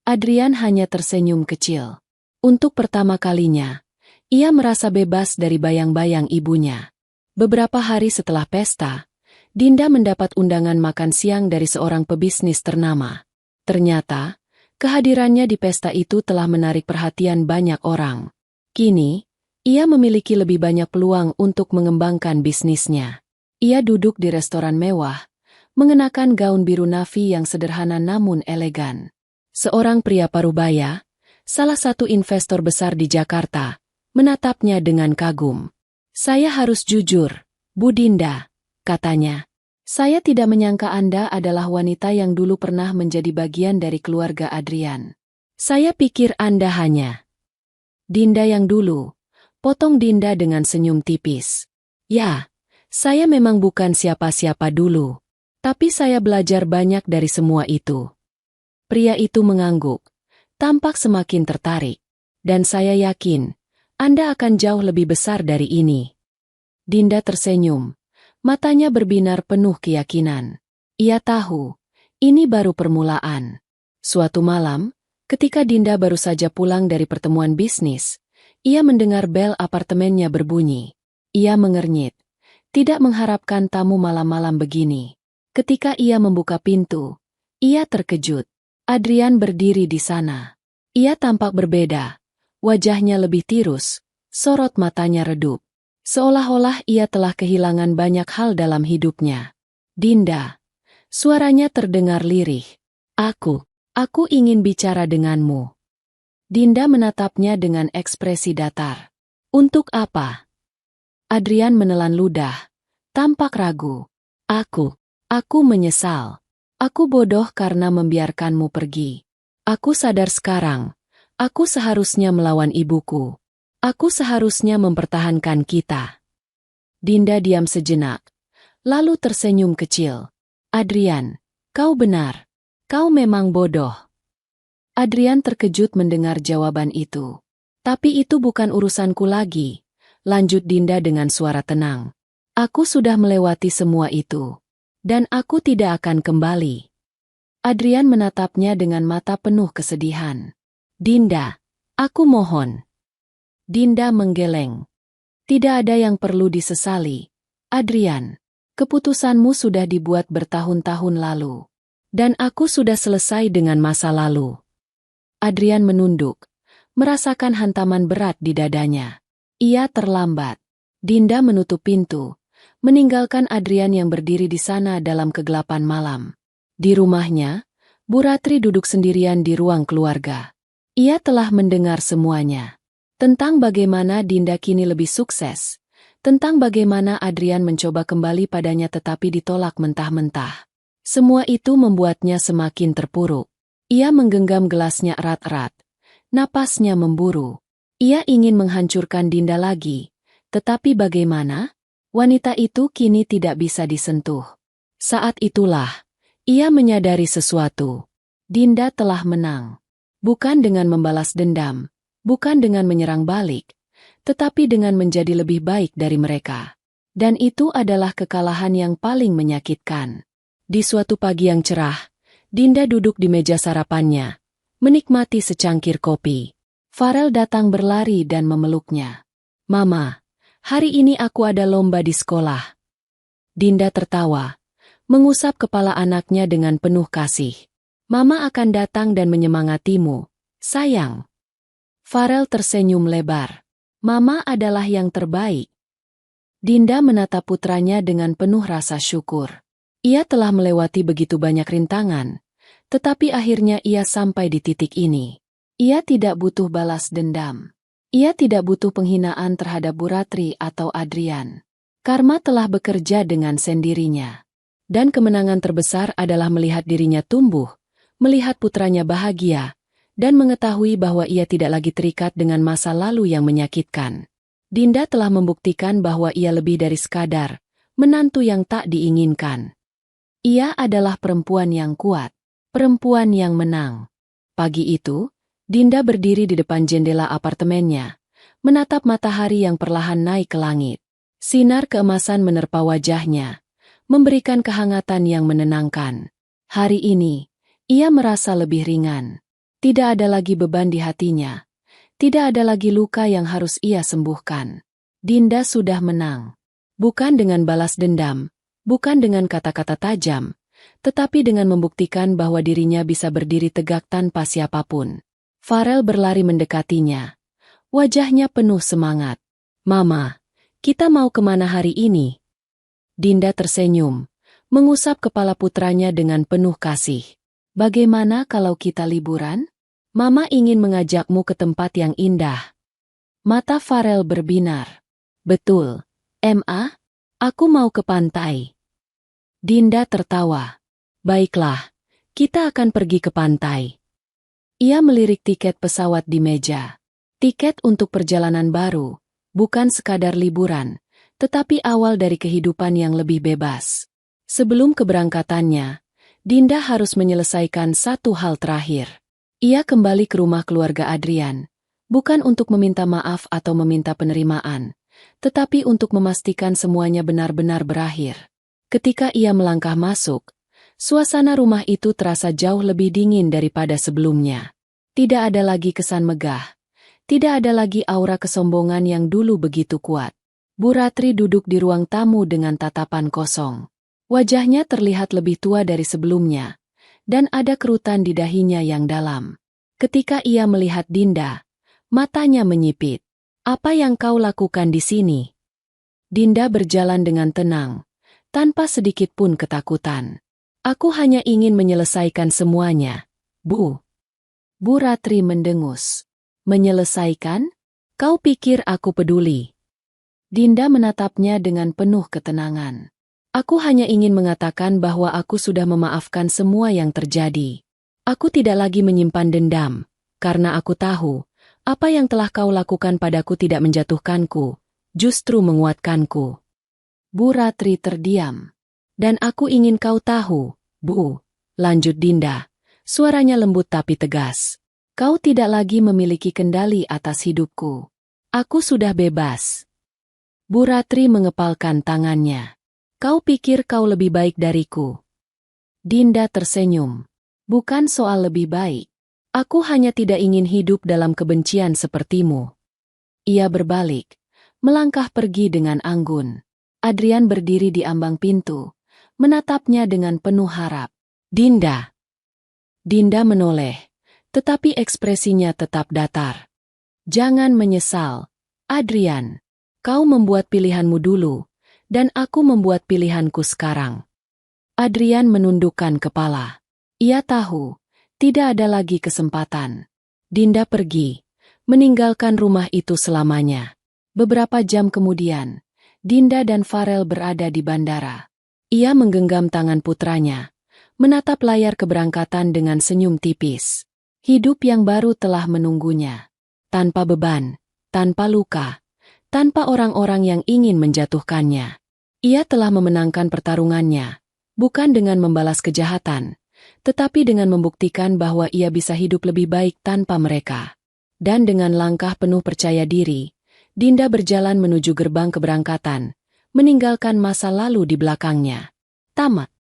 Adrian hanya tersenyum kecil. Untuk pertama kalinya, ia merasa bebas dari bayang-bayang ibunya. Beberapa hari setelah pesta, Dinda mendapat undangan makan siang dari seorang pebisnis ternama. Ternyata, kehadirannya di pesta itu telah menarik perhatian banyak orang. Kini, ia memiliki lebih banyak peluang untuk mengembangkan bisnisnya. Ia duduk di restoran mewah, mengenakan gaun biru navy yang sederhana namun elegan. Seorang pria parubaya, salah satu investor besar di Jakarta, menatapnya dengan kagum. Saya harus jujur, Bu Dinda, katanya. Saya tidak menyangka Anda adalah wanita yang dulu pernah menjadi bagian dari keluarga Adrian. Saya pikir Anda hanya Dinda yang dulu, potong Dinda dengan senyum tipis. Ya, saya memang bukan siapa-siapa dulu, tapi saya belajar banyak dari semua itu. Pria itu mengangguk, tampak semakin tertarik, dan saya yakin, Anda akan jauh lebih besar dari ini. Dinda tersenyum. Matanya berbinar penuh keyakinan. Ia tahu, ini baru permulaan. Suatu malam, ketika Dinda baru saja pulang dari pertemuan bisnis, ia mendengar bel apartemennya berbunyi. Ia mengernyit, tidak mengharapkan tamu malam-malam begini. Ketika ia membuka pintu, ia terkejut. Adrian berdiri di sana. Ia tampak berbeda, wajahnya lebih tirus, sorot matanya redup. Seolah-olah ia telah kehilangan banyak hal dalam hidupnya. Dinda. Suaranya terdengar lirih. Aku ingin bicara denganmu. Dinda menatapnya dengan ekspresi datar. Untuk apa? Adrian menelan ludah. Tampak ragu. Aku menyesal. Aku bodoh karena membiarkanmu pergi. Aku sadar sekarang. Aku seharusnya melawan ibuku. Aku seharusnya mempertahankan kita. Dinda diam sejenak, lalu tersenyum kecil. Adrian, kau benar. Kau memang bodoh. Adrian terkejut mendengar jawaban itu. Tapi itu bukan urusanku lagi, lanjut Dinda dengan suara tenang. Aku sudah melewati semua itu. Dan aku tidak akan kembali. Adrian menatapnya dengan mata penuh kesedihan. Dinda, aku mohon. Dinda menggeleng. Tidak ada yang perlu disesali. Adrian, keputusanmu sudah dibuat bertahun-tahun lalu. Dan aku sudah selesai dengan masa lalu. Adrian menunduk, merasakan hantaman berat di dadanya. Ia terlambat. Dinda menutup pintu, meninggalkan Adrian yang berdiri di sana dalam kegelapan malam. Di rumahnya, Bu Ratri duduk sendirian di ruang keluarga. Ia telah mendengar semuanya. Tentang bagaimana Dinda kini lebih sukses. Tentang bagaimana Adrian mencoba kembali padanya tetapi ditolak mentah-mentah. Semua itu membuatnya semakin terpuruk. Ia menggenggam gelasnya erat-erat. Napasnya memburu. Ia ingin menghancurkan Dinda lagi. Tetapi bagaimana? Wanita itu kini tidak bisa disentuh. Saat itulah, ia menyadari sesuatu. Dinda telah menang. Bukan dengan membalas dendam. Bukan dengan menyerang balik, tetapi dengan menjadi lebih baik dari mereka. Dan itu adalah kekalahan yang paling menyakitkan. Di suatu pagi yang cerah, Dinda duduk di meja sarapannya, menikmati secangkir kopi. Farel datang berlari dan memeluknya. Mama, hari ini aku ada lomba di sekolah. Dinda tertawa, mengusap kepala anaknya dengan penuh kasih. Mama akan datang dan menyemangatimu, sayang. Farel tersenyum lebar. Mama adalah yang terbaik. Dinda menatap putranya dengan penuh rasa syukur. Ia telah melewati begitu banyak rintangan, tetapi akhirnya ia sampai di titik ini. Ia tidak butuh balas dendam. Ia tidak butuh penghinaan terhadap Bu Ratri atau Adrian. Karma telah bekerja dengan sendirinya. Dan kemenangan terbesar adalah melihat dirinya tumbuh, melihat putranya bahagia, dan mengetahui bahwa ia tidak lagi terikat dengan masa lalu yang menyakitkan. Dinda telah membuktikan bahwa ia lebih dari sekadar menantu yang tak diinginkan. Ia adalah perempuan yang kuat, perempuan yang menang. Pagi itu, Dinda berdiri di depan jendela apartemennya, menatap matahari yang perlahan naik ke langit. Sinar keemasan menerpa wajahnya, memberikan kehangatan yang menenangkan. Hari ini, ia merasa lebih ringan. Tidak ada lagi beban di hatinya. Tidak ada lagi luka yang harus ia sembuhkan. Dinda sudah menang. Bukan dengan balas dendam, bukan dengan kata-kata tajam, tetapi dengan membuktikan bahwa dirinya bisa berdiri tegak tanpa siapapun. Farel berlari mendekatinya. Wajahnya penuh semangat. "Mama, kita mau kemana hari ini?" Dinda tersenyum, mengusap kepala putranya dengan penuh kasih. "Bagaimana kalau kita liburan? Mama ingin mengajakmu ke tempat yang indah." Mata Farel berbinar. "Betul, Ma, aku mau ke pantai." Dinda tertawa. "Baiklah, kita akan pergi ke pantai." Ia melirik tiket pesawat di meja. Tiket untuk perjalanan baru, bukan sekadar liburan, tetapi awal dari kehidupan yang lebih bebas. Sebelum keberangkatannya, Dinda harus menyelesaikan satu hal terakhir. Ia kembali ke rumah keluarga Adrian, bukan untuk meminta maaf atau meminta penerimaan, tetapi untuk memastikan semuanya benar-benar berakhir. Ketika ia melangkah masuk, suasana rumah itu terasa jauh lebih dingin daripada sebelumnya. Tidak ada lagi kesan megah, tidak ada lagi aura kesombongan yang dulu begitu kuat. Bu Ratri duduk di ruang tamu dengan tatapan kosong. Wajahnya terlihat lebih tua dari sebelumnya, dan ada kerutan di dahinya yang dalam. Ketika ia melihat Dinda, matanya menyipit. "Apa yang kau lakukan di sini?" Dinda berjalan dengan tenang, tanpa sedikit pun ketakutan. "Aku hanya ingin menyelesaikan semuanya, Bu." Bu Ratri mendengus. "Menyelesaikan? Kau pikir aku peduli?" Dinda menatapnya dengan penuh ketenangan. "Aku hanya ingin mengatakan bahwa aku sudah memaafkan semua yang terjadi. Aku tidak lagi menyimpan dendam, karena aku tahu, apa yang telah kau lakukan padaku tidak menjatuhkanku, justru menguatkanku." Bu Ratri terdiam. "Dan aku ingin kau tahu, Bu," lanjut Dinda, suaranya lembut tapi tegas. "Kau tidak lagi memiliki kendali atas hidupku. Aku sudah bebas." Bu Ratri mengepalkan tangannya. "Kau pikir kau lebih baik dariku?" Dinda tersenyum. "Bukan soal lebih baik. Aku hanya tidak ingin hidup dalam kebencian sepertimu." Ia berbalik, melangkah pergi dengan anggun. Adrian berdiri di ambang pintu, menatapnya dengan penuh harap. "Dinda." Dinda menoleh, tetapi ekspresinya tetap datar. "Jangan menyesal, Adrian. Kau membuat pilihanmu dulu, dan aku membuat pilihanku sekarang." Adrian menundukkan kepala. Ia tahu, tidak ada lagi kesempatan. Dinda pergi, meninggalkan rumah itu selamanya. Beberapa jam kemudian, Dinda dan Farel berada di bandara. Ia menggenggam tangan putranya, menatap layar keberangkatan dengan senyum tipis. Hidup yang baru telah menunggunya. Tanpa beban, tanpa luka, tanpa orang-orang yang ingin menjatuhkannya. Ia telah memenangkan pertarungannya, bukan dengan membalas kejahatan, tetapi dengan membuktikan bahwa ia bisa hidup lebih baik tanpa mereka. Dan dengan langkah penuh percaya diri, Dinda berjalan menuju gerbang keberangkatan, meninggalkan masa lalu di belakangnya. Tamat.